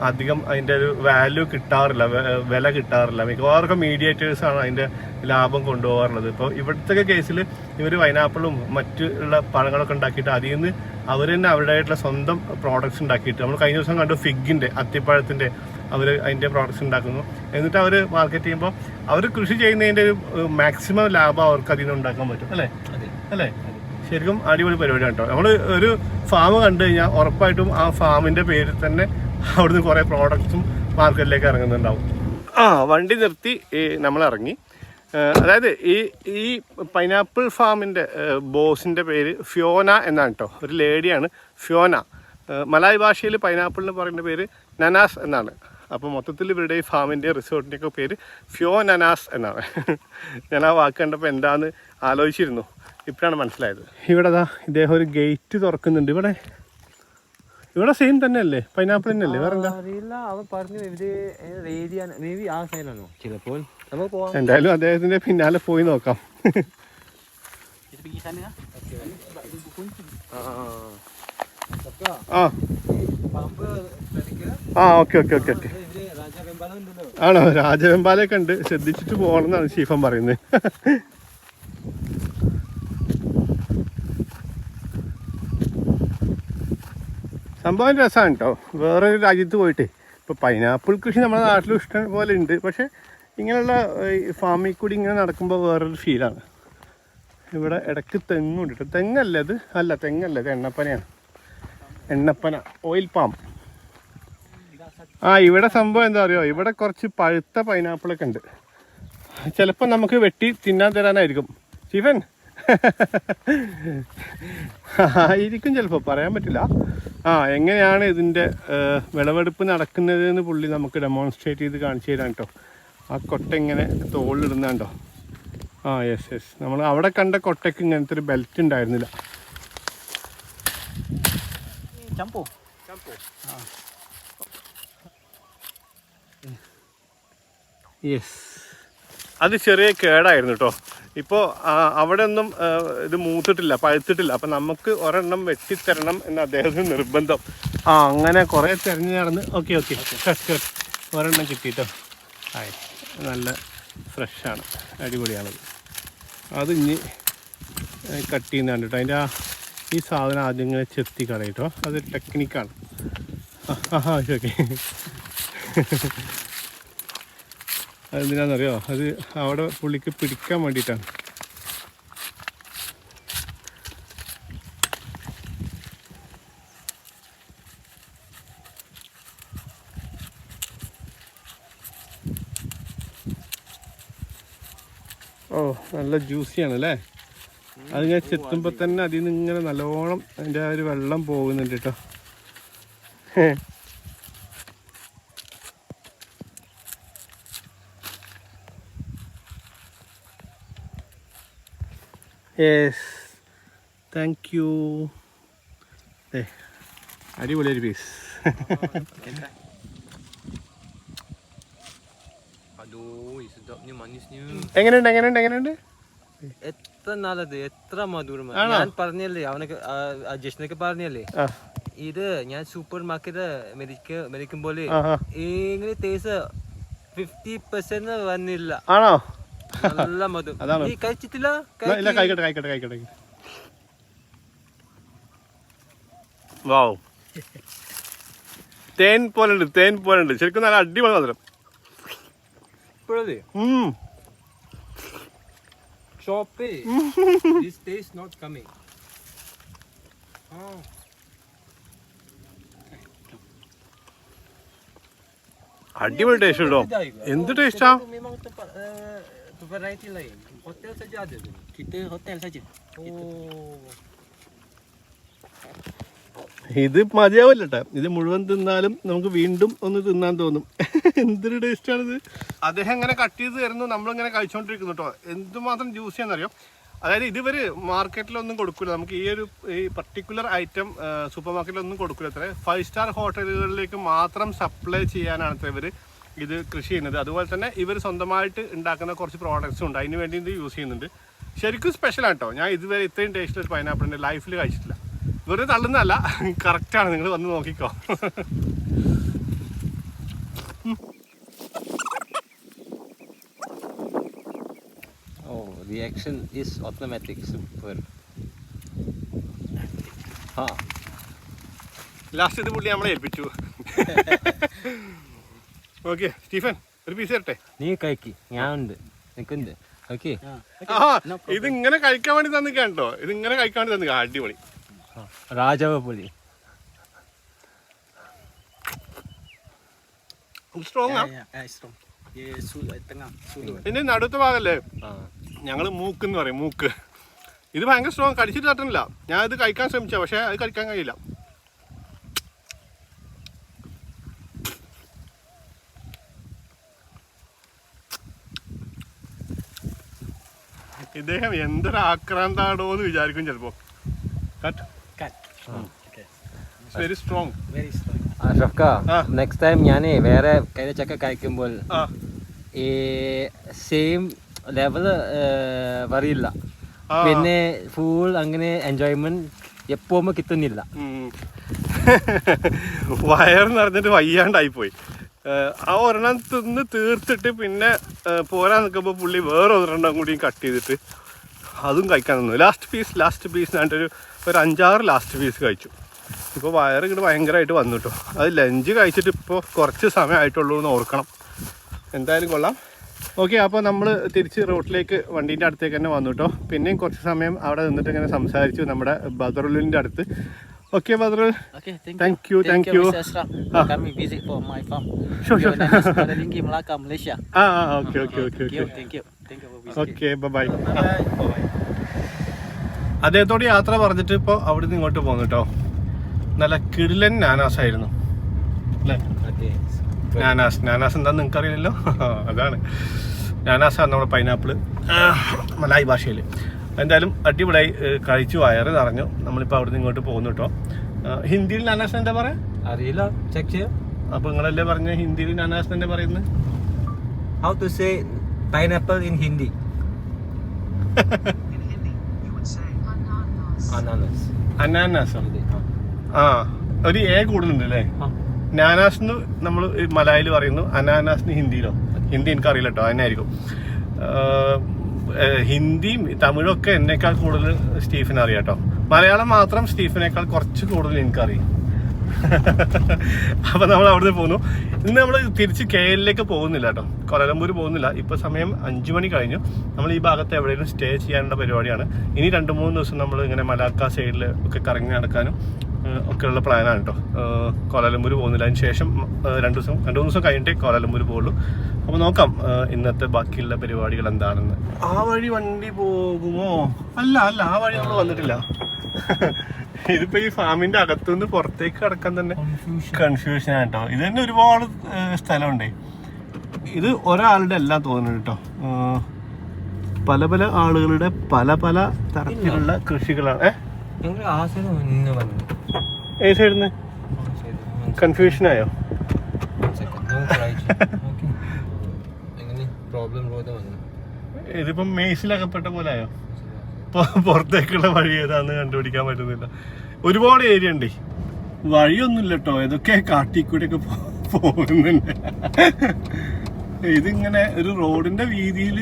അധികം അതിൻ്റെ ഒരു വാല്യൂ കിട്ടാറില്ല, വില കിട്ടാറില്ല. മിക്കവാറും മീഡിയേറ്റേഴ്സാണ് അതിൻ്റെ ലാഭം കൊണ്ടുപോകാറുള്ളത്. ഇപ്പോൾ ഇവിടുത്തെ കേസിൽ ഇവർ പൈനാപ്പിളും മറ്റുള്ള പഴങ്ങളൊക്കെ ഉണ്ടാക്കിയിട്ട് അതിൽ നിന്ന് അവർ തന്നെ അവരുടേതായിട്ടുള്ള സ്വന്തം പ്രോഡക്ട്സ് ഉണ്ടാക്കിയിട്ട്, നമ്മൾ കഴിഞ്ഞ ദിവസം കണ്ടു ഫിഗിൻ്റെ, അത്തിപ്പഴത്തിൻ്റെ അവർ അതിൻ്റെ പ്രോഡക്ട്സ് ഉണ്ടാക്കുന്നു. എന്നിട്ട് അവർ മാർക്കറ്റ് ചെയ്യുമ്പോൾ അവർ കൃഷി ചെയ്യുന്നതിൻ്റെ ഒരു മാക്സിമം ലാഭം അവർക്ക് അതിൽ നിന്ന് ഉണ്ടാക്കാൻ പറ്റും അല്ലേ? ശരിക്കും അടിപൊളി പരിപാടിയാണ് കേട്ടോ. നമ്മൾ ഒരു ഫാം കണ്ടു കഴിഞ്ഞാൽ ഉറപ്പായിട്ടും ആ ഫാമിൻ്റെ പേരിൽ തന്നെ അവിടുന്ന് കുറേ പ്രോഡക്ട്സും മാർക്കറ്റിലേക്ക് ഇറങ്ങുന്നുണ്ടാവും. വണ്ടി നിർത്തി നമ്മൾ ഇറങ്ങി. അതായത് ഈ പൈനാപ്പിൾ ഫാമിൻ്റെ ബോസിൻ്റെ പേര് ഫിയോന എന്നാണ് കേട്ടോ, ഒരു ലേഡിയാണ് ഫിയോന. മലായ് ഭാഷയിൽ പൈനാപ്പിളിന് പറയുന്ന പേര് നനാസ് എന്നാണ്. അപ്പോൾ മൊത്തത്തിൽ ഇവരുടെ ഈ ഫാമിൻ്റെ റിസോർട്ടിൻ്റെയൊക്കെ പേര് ഫിയോനനാസ് എന്നാണ്. ഞാൻ ആ വാക്ക് കണ്ടപ്പോൾ എന്താണെന്ന് ആലോചിച്ചിരുന്നു, ഇപ്പോഴാണ് മനസ്സിലായത്. ഇവിടെ ഇദ്ദേഹം ഒരു ഗേറ്റ് തുറക്കുന്നുണ്ട്. ഇവിടെ സെയിം തന്നെയല്ലേ, പൈനാപ്പിൾ തന്നെയല്ലേ, വേറെ എന്താ? എന്തായാലും അദ്ദേഹത്തിന്റെ പിന്നാലെ പോയി നോക്കാം. ഓക്കെ. ആണോ, രാജവെമ്പാലയൊക്കെ ഉണ്ട്, ശ്രദ്ധിച്ചിട്ട് പോകണം എന്നാണ് ഷീഫൻ പറയുന്നത്. സംഭവം രസമാണ് കേട്ടോ. വേറൊരു രാജ്യത്ത് പോയിട്ട് ഇപ്പോൾ പൈനാപ്പിൾ കൃഷി നമ്മുടെ നാട്ടിലും ഇഷ്ടം പോലെ ഉണ്ട്, പക്ഷേ ഇങ്ങനെയുള്ള ഫാമിൽ കൂടി ഇങ്ങനെ നടക്കുമ്പോൾ വേറൊരു ഫീലാണ്. ഇവിടെ ഇടയ്ക്ക് തെങ്ങുണ്ട് കേട്ടോ. തെങ്ങല്ലേ ഇത്? അല്ല, തെങ്ങല്ല, ഇത് എണ്ണപ്പനയാണ്. എണ്ണപ്പന, ഓയിൽ പാം. ഇവിടെ സംഭവം എന്താ പറയുക, ഇവിടെ കുറച്ച് പഴുത്ത പൈനാപ്പിളൊക്കെ ഉണ്ട്. ചിലപ്പോൾ നമുക്ക് വെട്ടി തിന്നാൻ തരാനായിരിക്കും. സ്റ്റീഫൻ, ആയിരിക്കും ചിലപ്പോൾ, പറയാൻ പറ്റില്ല. എങ്ങനെയാണ് ഇതിൻ്റെ വിളവെടുപ്പ് നടക്കുന്നത് എന്ന് പുള്ളി നമുക്ക് ഡെമോൺസ്ട്രേറ്റ് ചെയ്ത് കാണിച്ചു തരാൻ കേട്ടോ. ആ കൊട്ട ഇങ്ങനെ തോളിലിടുന്നുണ്ടോ? യെസ്. നമ്മൾ അവിടെ കണ്ട കൊട്ടയ്ക്ക് ഇങ്ങനത്തെ ഒരു ബെൽറ്റ് ഉണ്ടായിരുന്നില്ല. Campur. യെസ്, അത് ചെറിയ കേടായിരുന്നു കേട്ടോ. ഇപ്പോൾ അവിടെ ഒന്നും ഇത് മൂത്തിട്ടില്ല, പഴുത്തിട്ടില്ല. അപ്പം നമുക്ക് ഒരെണ്ണം വെട്ടിത്തരണം എന്ന് അദ്ദേഹത്തിന് നിർബന്ധം. അങ്ങനെ കുറേ തിരഞ്ഞ് നടന്ന് ഓക്കെ ഒരെണ്ണം കിട്ടിയിട്ടോ. നല്ല ഫ്രഷാണ്, അടിപൊളിയാണത്. അത് ഇനി കട്ട് ചെയ്യുന്നതാണ് കേട്ടോ. അതിൻ്റെ ഈ സാധനം ആദ്യം ഇങ്ങനെ ചെത്തി കളയിട്ടോ. അത് ടെക്നിക്കാണ്. ഓക്കെ. അതെന്തിനാണെന്നറിയോ? അത് അവിടെ പുള്ളിക്ക് പിടിക്കാൻ വേണ്ടിയിട്ടാണ്. നല്ല ജ്യൂസിയാണ് അല്ലേ? അതിങ്ങനെ ചെത്തുമ്പോൾ തന്നെ അതിൽ നിന്ന് ഇങ്ങനെ നല്ലോണം അതിൻ്റെ ആ ഒരു വെള്ളം പോകുന്നുണ്ട് കേട്ടോ. Yes, thank you. അടിപൊളിയൊരു പീസ്. എങ്ങനെയുണ്ട്? എത്ര നല്ലത്, എത്ര മധുരം. ഞാൻ പറഞ്ഞല്ലേ അവനൊക്കെ, ജഷ്നൊക്കെ പറഞ്ഞല്ലേ, ഇത് ഞാൻ സൂപ്പർ മാർക്കറ്റ് മേടിക്കുമ്പോൾ ഇങ്ങനെ ടേസ്റ്റ് 50% വന്നില്ല. ആണോ? നല്ല മധുരം. നീ കഴിച്ചിട്ടില്ല? കഴിക്കട്ടെ. വാവ്, തേൻ പോലുണ്ട്. ശരിക്കും നല്ല അടിപൊളി മധുരം. This taste not coming. അടിപൊളി ടേസ്റ്റ് കേട്ടോ. എന്ത് ടേസ്റ്റാ! Memang tempat variety lain. Hotel saja ada tu. Kita hotel saja. ഇത് മതിയാവില്ല കേട്ടോ. ഇത് മുഴുവൻ തിന്നാലും നമുക്ക് വീണ്ടും ഒന്ന് തിന്നാൻ തോന്നും. എന്തൊരു ടേസ്റ്റാണിത്. അദ്ദേഹം ഇങ്ങനെ കട്ട് ചെയ്ത് തരുന്നു, നമ്മളിങ്ങനെ കഴിച്ചുകൊണ്ടിരിക്കുന്നു കേട്ടോ. എന്തുമാത്രം ജ്യൂസ് ചെയ്യാന്നറിയോ? അതായത് ഇതുവരെ മാർക്കറ്റിലൊന്നും കൊടുക്കില്ല നമുക്ക്. ഈ പർട്ടിക്കുലർ ഐറ്റം സൂപ്പർ മാർക്കറ്റിലൊന്നും കൊടുക്കില്ല. അത്ര 5 സ്റ്റാർ ഹോട്ടലുകളിലേക്ക് മാത്രം സപ്ലൈ ചെയ്യാനാണ് ഇവർ ഇത് കൃഷി ചെയ്യുന്നത്. അതുപോലെ തന്നെ ഇവർ സ്വന്തമായിട്ട് ഉണ്ടാക്കുന്ന കുറച്ച് പ്രോഡക്റ്റ്സും ഉണ്ട്, അതിന് വേണ്ടി ഇത് യൂസ് ചെയ്യുന്നുണ്ട്. ശരിക്കും സ്പെഷ്യലാണ് കേട്ടോ. ഞാൻ ഇതുവരെ ഇത്രയും ടേസ്റ്റ് ഒരു പൈനാപ്പിളിൻ്റെ ലൈഫിൽ കഴിച്ചിട്ടില്ല. വെറുതെ തള്ളുന്നതല്ല, കറക്റ്റാണ്. നിങ്ങൾ വന്ന് നോക്കിക്കോ. Reaction is automatic, super. Last ഇത് പുള്ളി നമ്മളെ ഏൽപ്പിച്ചു. ഓക്കെ സ്റ്റീഫൻ, ഒരു പീസ് തരട്ടെ? നീ കഴിക്ക്, ഞാൻ ഉണ്ട്, നിൽക്കുന്നുണ്ട്. ഓക്കെ. ഇതിങ്ങനെ കഴിക്കാൻ വേണ്ടി തന്നിക്കാൻ കേട്ടോ. ഇതിങ്ങനെ കഴിക്കാൻ വേണ്ടി തന്നിക്ക. അടിപൊളി രാജാവ് പുളി. സ്ട്രോങ് ആ. Strong. Dia tengah sulut. ഇതിന്റെ നടുത്ത ഭാഗല്ലേ ഞങ്ങൾ മൂക്ക് എന്ന് പറയും, മൂക്ക്. ഇത് ഭയങ്കര സ്ട്രോങ്, കടിച്ചിട്ട് തട്ടുന്നില്ല. ഞാൻ ഇത് കഴിക്കാൻ ശ്രമിച്ച, പക്ഷെ അത് കഴിക്കാൻ കഴിയില്ല. ഇദ്ദേഹം എന്തൊരു ആക്രാന്താടോ എന്ന് വിചാരിക്കും ചിലപ്പോ. കട്ട് വെരി സ്ട്രോങ്. ഷഫ്ക, നെക്സ്റ്റ് ടൈം ഞാൻ വേറെ കൈതച്ചക്ക കഴിക്കുമ്പോൾ ഈ സെയിം ലെവൽ വരില്ല. പിന്നെ ഫുൾ അങ്ങനെ എൻജോയ്മെന്റ് എപ്പോഴും കിട്ടുന്നില്ല. വയറ് നിറഞ്ഞിട്ട് വയ്യാണ്ടായിപ്പോയി. ആ ഒരെണ്ണം തിന്ന് തീർത്തിട്ട് പിന്നെ പോരാൻ നിൽക്കുമ്പോൾ പുള്ളി വേറെ ഒരെണ്ണം കൂടിയും കട്ട് ചെയ്തിട്ട് അതും കഴിക്കാൻ തന്നു. ലാസ്റ്റ് പീസ് എന്നിട്ടൊരു 5-6 ലാസ്റ്റ് പീസ് കഴിച്ചു. ഇപ്പോൾ വയറ് ഇങ്ങോട്ട് ഭയങ്കരമായിട്ട് വന്നു കേട്ടോ. അത് ലഞ്ച് കഴിച്ചിട്ട് ഇപ്പോൾ കുറച്ച് സമയമായിട്ടുള്ളൂ എന്ന് ഓർക്കണം. എന്തായാലും കൊള്ളാം. ഓക്കെ, അപ്പോൾ നമ്മൾ തിരിച്ച് റോട്ടിലേക്ക് വണ്ടീൻ്റെ അടുത്തേക്ക് തന്നെ വന്നു കേട്ടോ. പിന്നെയും കുറച്ച് സമയം അവിടെ നിന്നിട്ട് ഇങ്ങനെ സംസാരിച്ചു നമ്മുടെ ബദറുലിൻ്റെ അടുത്ത്. Okay, Badrul. Okay, thank you. Mr. Ashraf. Kami visit for my farm. Sure. Pada Linggi, Melaka, Malaysia. Okay. Thank you for visiting. Okay, bye-bye. Bye. അദ്ദേഹത്തോട് യാത്ര പറഞ്ഞിട്ട് ഇപ്പോൾ അവിടുന്ന് ഇങ്ങോട്ട് പോകുന്നു കേട്ടോ. നല്ല കിടിലൻ നാനാസ് ആയിരുന്നു അല്ലേ? നാനാസ് എന്താണെന്ന് നിങ്ങൾക്ക് അറിയില്ലല്ലോ. അതാണ് നാനാസാണ് നമ്മുടെ പൈനാപ്പിള് മലായി ഭാഷയിൽ. എന്തായാലും അടിപൊളിയായി കഴിച്ചു, വയറ് നിറഞ്ഞു. നമ്മളിപ്പോൾ അവിടുന്ന് ഇങ്ങോട്ട് പോകുന്നു കേട്ടോ. ഹിന്ദിയിൽ നാനാസ് എന്താ പറയാ അറിയില്ല, ചെക്ക് ചെയ്യാം. അപ്പോൾ നിങ്ങളല്ലേ പറഞ്ഞ ഹിന്ദിയിൽ നാനാസ് തന്നെ പറയുന്നത്? How to say pineapple in Hindi? Ananas. അനാനാസോ? ആ, ഒരു എ കൂടുതലുണ്ട് അല്ലേ? നാനാസ് നമ്മൾ മലയാളിൽ പറയുന്നു, അനാനാസ് ഹിന്ദിയിലോ? ഹിന്ദി എനിക്ക് അറിയില്ല കേട്ടോ, അതിനായിരിക്കും. ഹിന്ദിയും തമിഴും ഒക്കെ എന്നേക്കാൾ കൂടുതൽ സ്റ്റീഫൻ അറിയാം കേട്ടോ. മലയാളം മാത്രം സ്റ്റീഫനേക്കാൾ കുറച്ച് കൂടുതൽ എനിക്കറിയാം. അപ്പൊ നമ്മൾ അവിടുന്ന് പോന്നു. ഇന്ന് നമ്മൾ തിരിച്ച് KL പോകുന്നില്ല കേട്ടോ, കൊലലമ്പൂർ പോകുന്നില്ല. ഇപ്പൊ സമയം 5 മണി കഴിഞ്ഞു. നമ്മൾ ഈ ഭാഗത്ത് എവിടെയെങ്കിലും സ്റ്റേ ചെയ്യാനുള്ള പരിപാടിയാണ്. ഇനി 2-3 ദിവസം നമ്മൾ ഇങ്ങനെ മലാക്ക സൈഡിൽ ഒക്കെ കറങ്ങി നടക്കാനും ഒക്കെയുള്ള പ്ലാനാണ് കേട്ടോ. കോലാലംപൂർ പോകുന്നില്ല. അതിന് ശേഷം 2 ദിവസം കഴിഞ്ഞിട്ടേ കോലാലംപൂർ പോകുള്ളൂ. അപ്പോൾ നോക്കാം ഇന്നത്തെ ബാക്കിയുള്ള പരിപാടികൾ എന്താണെന്ന്. ആ വഴി വണ്ടി പോകുമോ? അല്ല, ആ വഴി നമ്മൾ വന്നിട്ടില്ല. ഇതിപ്പോ ഈ ഫാമിന്റെ അകത്തുനിന്ന് പുറത്തേക്ക് കടക്കാൻ തന്നെ കൺഫ്യൂഷൻ ആട്ടോ. ഇത് തന്നെ ഒരുപാട് സ്ഥലമുണ്ടേ. ഇത് ഒരാളുടെ എല്ലാം തോന്നുന്നു കേട്ടോ. പല പല ആളുകളുടെ പല പല തരത്തിലുള്ള കൃഷികളാണ്. ഏത് സൈഡിന്ന് കൺഫ്യൂഷനായോ? ഇതിപ്പം മേസിലകപ്പെട്ട പോലെ ആയോ? പുറത്തേക്കുള്ള വഴി ഏതാന്ന് കണ്ടുപിടിക്കാൻ പറ്റുന്നില്ല. ഒരുപാട് ഏരിയ ഉണ്ട്. വഴിയൊന്നുമില്ല കേട്ടോ, ഇതൊക്കെ കാട്ടിക്കൂടെയൊക്കെ പോകുന്നുണ്ട്. ഇതിങ്ങനെ ഒരു റോഡിന്റെ വീതിയിൽ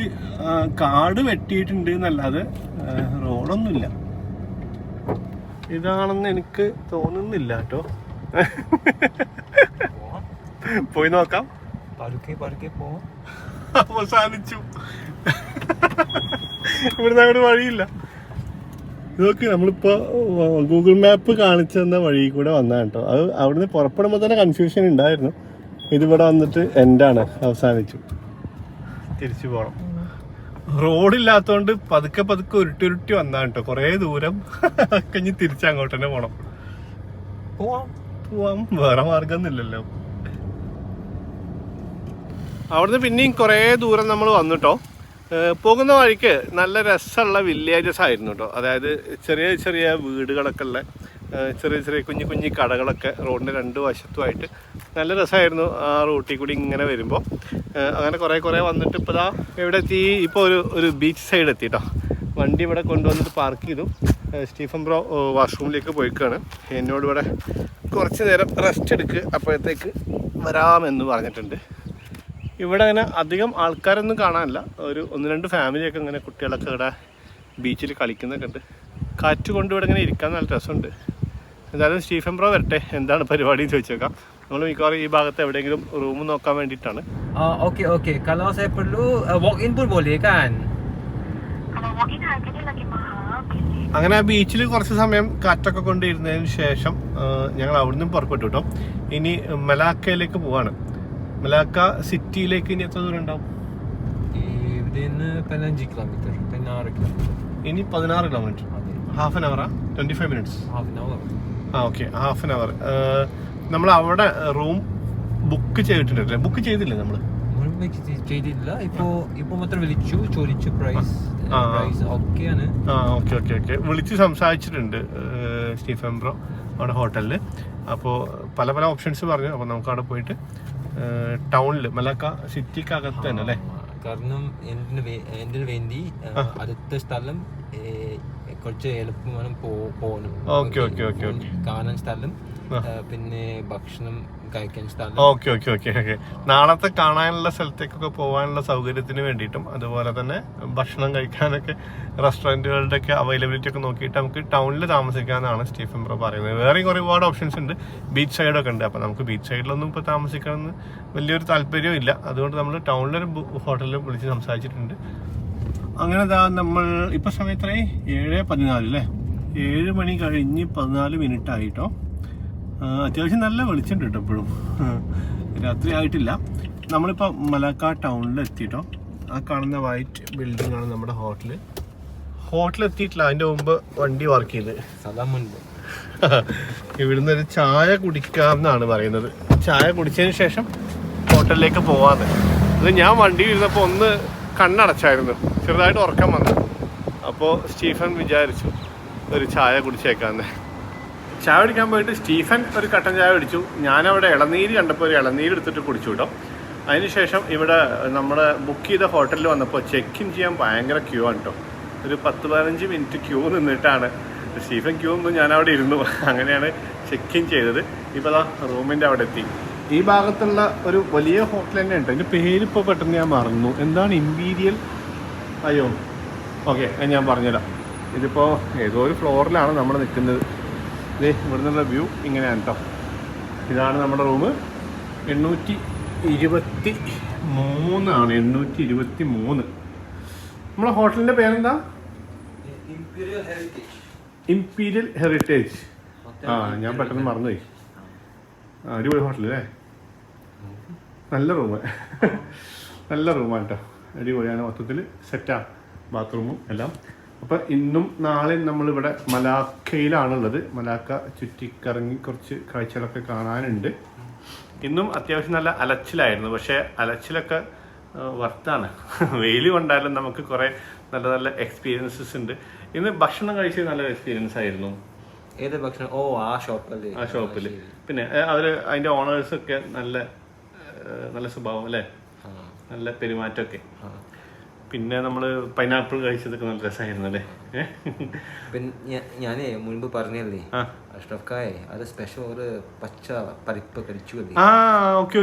കാട് വെട്ടിയിട്ടുണ്ട് എന്നല്ലാതെ റോഡൊന്നുമില്ല. ഇതാണെന്ന് എനിക്ക് തോന്നുന്നില്ല കേട്ടോ. പോയി നോക്കാം. അവസാനിച്ചു. ഇവിടുന്ന് അങ്ങോട്ട് വഴിയില്ല. ഇതൊക്കെ നമ്മളിപ്പോ ഗൂഗിൾ മാപ്പ് കാണിച്ചു തന്ന വഴി കൂടെ വന്നാ കേട്ടോ. അത് അവിടുന്ന് പുറപ്പെടുമ്പോ തന്നെ കൺഫ്യൂഷൻ ഉണ്ടായിരുന്നു. ഇതിവിടെ വന്നിട്ട് എൻഡാണ്, അവസാനിച്ചു. തിരിച്ചു പോണം. റോഡില്ലാത്തോണ്ട് പതുക്കെ ഉരുട്ടി വന്നാ കേട്ടോ. കൊറേ ദൂരം കഴിഞ്ഞ് തിരിച്ചങ്ങോട്ട് തന്നെ പോണം. പോവാം, വേറെ മാർഗമൊന്നുമില്ലല്ലോ. അവിടുന്ന് പിന്നെയും കുറേ ദൂരം നമ്മൾ വന്നിട്ടോ. പോകുന്ന വഴിക്ക് നല്ല രസമുള്ള വില്ലേജസ് ആയിരുന്നു കേട്ടോ. അതായത് ചെറിയ ചെറിയ വീടുകളൊക്കെ ഉള്ള ചെറിയ കുഞ്ഞു കടകളൊക്കെ റോഡിൻ്റെ 2 വശത്തുമായിട്ട് നല്ല രസമായിരുന്നു ആ റൂട്ടിൽ കൂടി ഇങ്ങനെ വരുമ്പോൾ. അങ്ങനെ കുറേ വന്നിട്ട് ഇപ്പോൾ ദാ എവിടെ എത്തി? ഇപ്പോൾ ഒരു ബീച്ച് സൈഡ് എത്തി കേട്ടോ. വണ്ടി ഇവിടെ കൊണ്ടുവന്നിട്ട് പാർക്ക് ചെയ്തു. സ്റ്റീഫൻ ബ്രോ വാഷ്റൂമിലേക്ക് പോയിക്കാണ്. എന്നോട് ഇവിടെ കുറച്ച് നേരം റെസ്റ്റ് എടുക്കുക, അപ്പോഴത്തേക്ക് വരാമെന്ന് പറഞ്ഞിട്ടുണ്ട്. ഇവിടെ അങ്ങനെ അധികം ആൾക്കാരൊന്നും കാണാനില്ല. ഒരു 1-2 ഫാമിലിയൊക്കെ ഇങ്ങനെ കുട്ടികളൊക്കെ ഇവിടെ ബീച്ചിൽ കളിക്കുന്നൊക്കെ ഉണ്ട്. കാറ്റ് കൊണ്ട് ഇവിടെ ഇങ്ങനെ ഇരിക്കാൻ നല്ല രസമുണ്ട്. എന്തായാലും സ്റ്റീഫൻ ബ്രോ വരട്ടെ, എന്താണ് പരിപാടി ചോദിച്ചേക്കാം. നമ്മൾ മിക്കവാറും ഈ ഭാഗത്ത് എവിടെയെങ്കിലും റൂം നോക്കാൻ വേണ്ടിയിട്ടാണ്. Oke. Kalau saya perlu walk in pun boleh kan? Kalau walk in harganya lagi mahal. അങ്ങനെ ആ ബീച്ചിൽ കുറച്ച് സമയം കാറ്റൊക്കെ കൊണ്ടിരുന്നതിന് ശേഷം ഞങ്ങൾ അവിടുന്ന് പുറപ്പെട്ടു കേട്ടോ. ഇനി മലാക്കയിലേക്ക് പോവാണ്. മലാക്ക സിറ്റിയിലേക്ക് ഇനി എത്ര ദൂരം ഉണ്ടാവും? ഇനി 16 കിലോമീറ്റർ. ഹാഫ് ആൻ അവറാ? 25 മിനിറ്റ്സ്? ആ, ഓക്കെ, ഹാഫ് ആൻ അവർ. നമ്മൾ അവിടെ റൂം ബുക്ക് ചെയ്തിട്ടുണ്ടല്ലേ? ബുക്ക് ചെയ്തില്ലേ നമ്മൾ? ചെയ്തില്ല. ഇപ്പൊ മാത്രം ചോദിച്ചു പ്രൈസ്. ഓക്കെ. വിളിച്ച് സംസാരിച്ചിട്ടുണ്ട് സ്റ്റീഫൻ ബ്രോ അവിടെ ഹോട്ടലിൽ. അപ്പോൾ പല ഓപ്ഷൻസ് പറഞ്ഞു. അപ്പോൾ നമുക്ക് അവിടെ പോയിട്ട് ടൗണിൽ മലാക്ക സിറ്റിക്കകത്ത് തന്നെ അല്ലേ? കാരണം എന്തിനു വേണ്ടി അടുത്ത സ്ഥലം കുറച്ച് എളുപ്പം പോകണം. ഓക്കെ. കാണാൻ സ്ഥലം, പിന്നെ ഭക്ഷണം കഴിക്കാൻ സ്ഥലം. ഓക്കെ. നാളത്തെ കാണാനുള്ള സ്ഥലത്തേക്കൊക്കെ പോകാനുള്ള സൗകര്യത്തിന് വേണ്ടിയിട്ടും അതുപോലെ തന്നെ ഭക്ഷണം കഴിക്കാനൊക്കെ റെസ്റ്റോറൻറ്റുകളുടെ ഒക്കെ അവൈലബിലിറ്റി ഒക്കെ നോക്കിയിട്ട് നമുക്ക് ടൗണിൽ താമസിക്കാമെന്നാണ് സ്റ്റീഫൻ ബ്രോ പറയുന്നത്. വേറെയും ഒരുപാട് ഓപ്ഷൻസ് ഉണ്ട്. ബീച്ച് സൈഡൊക്കെ ഉണ്ട്. അപ്പോൾ നമുക്ക് ബീച്ച് സൈഡിലൊന്നും ഇപ്പോൾ താമസിക്കണമെന്ന് വലിയൊരു താല്പര്യവും ഇല്ല. അതുകൊണ്ട് നമ്മൾ ടൗണിലൊരു ഹോട്ടലിൽ വിളിച്ച് സംസാരിച്ചിട്ടുണ്ട്. അങ്ങനെ നമ്മൾ ഇപ്പോൾ സമയത്രേ 7:14 അല്ലേ? 7 മണി കഴിഞ്ഞ് 14 മിനിറ്റ് ആയിട്ടോ. അത്യാവശ്യം നല്ല വെളിച്ചുണ്ട് കേട്ടോ. എപ്പോഴും രാത്രി ആയിട്ടില്ല. നമ്മളിപ്പോൾ മലാക്ക ടൗണിൽ എത്തിയിട്ടോ. ആ കാണുന്ന വൈറ്റ് ബിൽഡിംഗ് ആണ് നമ്മുടെ ഹോട്ടലെത്തിയിട്ടില്ല, അതിൻ്റെ മുമ്പ് വണ്ടി വർക്ക് ചെയ്ത്. സലാമുണ്ട്. ഇവിടുന്ന് ഒരു ചായ കുടിക്കാം എന്നാണ് പറയുന്നത്. ചായ കുടിച്ചതിന് ശേഷം ഹോട്ടലിലേക്ക് പോവാന്ന്. അത് ഞാൻ വണ്ടിയിൽ ഇരുന്നപ്പോൾ ഒന്ന് കണ്ണടച്ചായിരുന്നു, ചെറുതായിട്ട് ഉറക്കം വന്നു. അപ്പോൾ സ്റ്റീഫൻ വിചാരിച്ചു ഒരു ചായ കുടിച്ചേക്കാന്ന്. ചായ കുടിക്കാൻ പോയിട്ട് സ്റ്റീഫൻ ഒരു കട്ടൻ ചായ കുടിച്ചു. ഞാനവിടെ ഇളനീര് കണ്ടപ്പോൾ ഒരു ഇളനീര് എടുത്തിട്ട് കുടിച്ചു കേട്ടോ. അതിനുശേഷം ഇവിടെ നമ്മൾ ബുക്ക് ചെയ്ത ഹോട്ടലിൽ വന്നപ്പോൾ ചെക്ക് ഇൻ ചെയ്യാൻ ഭയങ്കര ക്യൂ ആണ് കേട്ടോ. ഒരു 10-15 മിനിറ്റ് ക്യൂ നിന്നിട്ടാണ്. സ്റ്റീഫൻ ക്യൂ ഒന്നും ഞാനവിടെ ഇരുന്നു. അങ്ങനെയാണ് ചെക്ക് ഇൻ ചെയ്തത്. ഇപ്പോൾ അതാ റൂമിൻ്റെ അവിടെ എത്തി. ഈ ഭാഗത്തുള്ള ഒരു വലിയ ഹോട്ടൽ തന്നെ ഉണ്ട്. അതിൻ്റെ പേരിപ്പോൾ പെട്ടെന്ന് ഞാൻ മറന്നു. എന്താണ്? ഇമ്പീരിയൽ, അയ്യോ ഓക്കെ ഞാൻ പറഞ്ഞുതരാം. ഇതിപ്പോൾ ഏതോ ഒരു ഫ്ലോറിലാണ് നമ്മൾ നിൽക്കുന്നത്. ഇത് ഇവിടെ നിന്നുള്ള വ്യൂ ഇങ്ങനെയാണ് കേട്ടോ. ഇതാണ് നമ്മുടെ റൂം. 823 ആണ്. 823. നമ്മളെ ഹോട്ടലിൻ്റെ പേരെന്താ? Imperial heritage. ഞാൻ പെട്ടെന്ന് മറന്നുപോയി. അടിപൊളി ഹോട്ടൽ അല്ലേ? നല്ല റൂമ്. നല്ല റൂമാണ് കേട്ടോ. അടിപൊളിയാണ്. മൊത്തത്തിൽ സെറ്റാണ്, ബാത്റൂമും എല്ലാം. അപ്പം ഇന്നും നാളെയും നമ്മളിവിടെ മലാക്കയിലാണുള്ളത്. മലാക്ക ചുറ്റിക്കറങ്ങി കുറച്ച് കാഴ്ചകളൊക്കെ കാണാനുണ്ട്. ഇന്നും അത്യാവശ്യം നല്ല അലച്ചിലായിരുന്നു. പക്ഷേ അലച്ചിലൊക്കെ വർത്താണ്. വെയിൽ കൊണ്ടാലും നമുക്ക് കുറേ നല്ല നല്ല എക്സ്പീരിയൻസസ് ഉണ്ട്. ഇന്ന് ഭക്ഷണം കഴിച്ചത് നല്ലൊരു എക്സ്പീരിയൻസ് ആയിരുന്നു. ഏത് ഭക്ഷണം? ഓ, ആ ഷോപ്പിൽ. പിന്നെ അവർ അതിൻ്റെ ഓണേഴ്സൊക്കെ നല്ല നല്ല സ്വഭാവം അല്ലേ, നല്ല പെരുമാറ്റമൊക്കെ. പിന്നെ നമ്മൾ പൈനാപ്പിൾ കഴിച്ചതൊക്കെ നല്ല രസമായിരുന്നു അല്ലേ. പിന്നെ ഞാനേ മുൻപ് പറഞ്ഞല്ലേ അഷ്റഫ് കായ് അത് സ്പെഷ്യൽ ഒരു പച്ച പരിപ്പ് കഴിച്ചു. ഓക്കെ.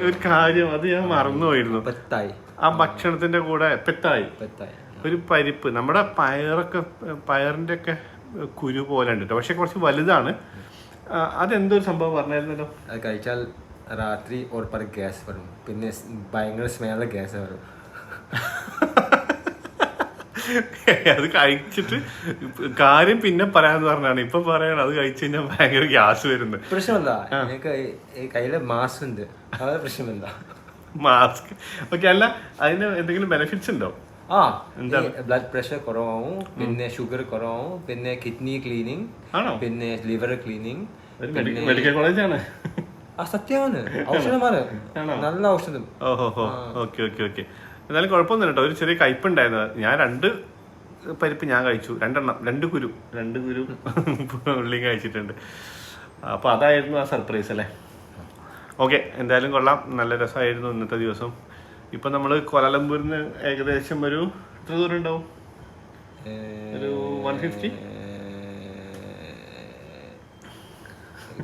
ഒരു കാര്യം അത് ഞാൻ മറന്നുപോയിരുന്നു. പെത്തായി. ആ ഭക്ഷണത്തിന്റെ കൂടെ പെത്തായി ഒരു പരിപ്പ്. നമ്മുടെ പയറിന്റെ ഒക്കെ കുരു പോലെ ഉണ്ട് കേട്ടോ. പക്ഷെ കുറച്ച് വലുതാണ്. അതെന്തൊരു സംഭവം പറഞ്ഞായിരുന്നല്ലോ. അത് കഴിച്ചാൽ രാത്രി ഉറപ്പാട് ഗ്യാസ് വരും. പിന്നെ ഭയങ്കര സ്മെല്ല് ഗ്യാസ് വരും. അത് കഴിച്ചിട്ട് കാര്യം പിന്നെ പറയാന്ന് പറഞ്ഞാണ്. ഇപ്പൊ പറയാണ് അത് കഴിച്ചു കഴിഞ്ഞാൽ ഭയങ്കര ഗ്യാസ് വരുന്നത്. പ്രശ്നമല്ല, എനിക്ക് കയ്യില് മാസ്ക് ഉണ്ട്. അതെ പ്രശ്നമല്ല. Mask okay. അല്ല, അതിന് എന്തെങ്കിലും ബെനിഫിറ്റ്സ് ഉണ്ടോ? ബ്ലഡ് പ്രഷർ കുറവാവും, പിന്നെ ഷുഗർ കുറവാവും, പിന്നെ കിഡ്നി ക്ലീനിങ്, പിന്നെ ലിവർ ക്ലീനിങ്. മെഡിക്കൽ കോളേജാണ്. സത്യമാണ്. ഔഷധമാണ്, നല്ല ഔഷധം. ഓക്കെ. എന്നാലും കുഴപ്പമൊന്നുമില്ല കേട്ടോ. ഒരു ചെറിയ കയ്പുണ്ടായിരുന്നത്. ഞാൻ 2 പരിപ്പ് ഞാൻ കഴിച്ചു. 2 കുരു ഉള്ളിയും കഴിച്ചിട്ടുണ്ട്. അപ്പോൾ അതായിരുന്നു ആ സർപ്രൈസ് അല്ലേ. ഓക്കെ, എന്തായാലും കൊള്ളാം. നല്ല രസമായിരുന്നു ഇന്നത്തെ ദിവസം. ഇപ്പം നമ്മൾ കോലാലംപൂരിൽ നിന്ന് ഏകദേശം ഒരു എത്ര ദൂരം ഉണ്ടാവും? ഒരു 150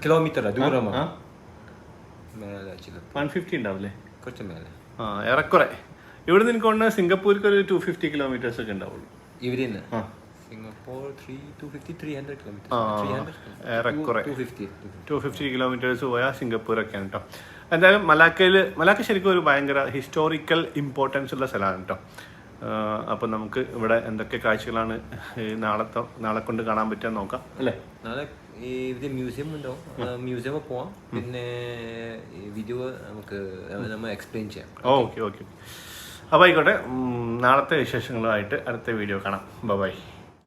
കിലോമീറ്റർ ദൂരമാണ്. 150 ഉണ്ടാവില്ലേ? കുറച്ച് മേലെ. ഏറെക്കുറെ. ഇവിടെ നിന്ന് എനിക്ക് തോന്നുന്നത് സിംഗപ്പൂർക്ക് ഒരു 250 കിലോമീറ്റേഴ്സ് ഒക്കെ ഉണ്ടാവുള്ളൂ. ഇവിടെ സിംഗപ്പൂർ 250 ഏറെക്കുറെ 250 കിലോമീറ്റേഴ്സ് പോയാൽ സിംഗപ്പൂരൊക്കെയാണ് കേട്ടോ. എന്തായാലും മലാക്ക ശരിക്കും ഒരു ഭയങ്കര ഹിസ്റ്റോറിക്കൽ ഇമ്പോർട്ടൻസ് ഉള്ള സ്ഥലമാണ് കേട്ടോ. അപ്പം നമുക്ക് ഇവിടെ എന്തൊക്കെ കാഴ്ചകളാണ് നാളെ കൊണ്ട് കാണാൻ പറ്റുക നോക്കാം അല്ലേ. നാളെ ഇവിടെ മ്യൂസിയം ഉണ്ടാവും. മ്യൂസിയമിൽ പോവാം. പിന്നെ വീഡിയോ നമ്മൾ എക്സ്പ്ലെയിൻ ചെയ്യാം. ഓക്കെ. അപ്പോൾ ആയിക്കോട്ടെ. നാളത്തെ വിശേഷങ്ങളുമായിട്ട് അടുത്ത വീഡിയോ കാണാം. ബൈ.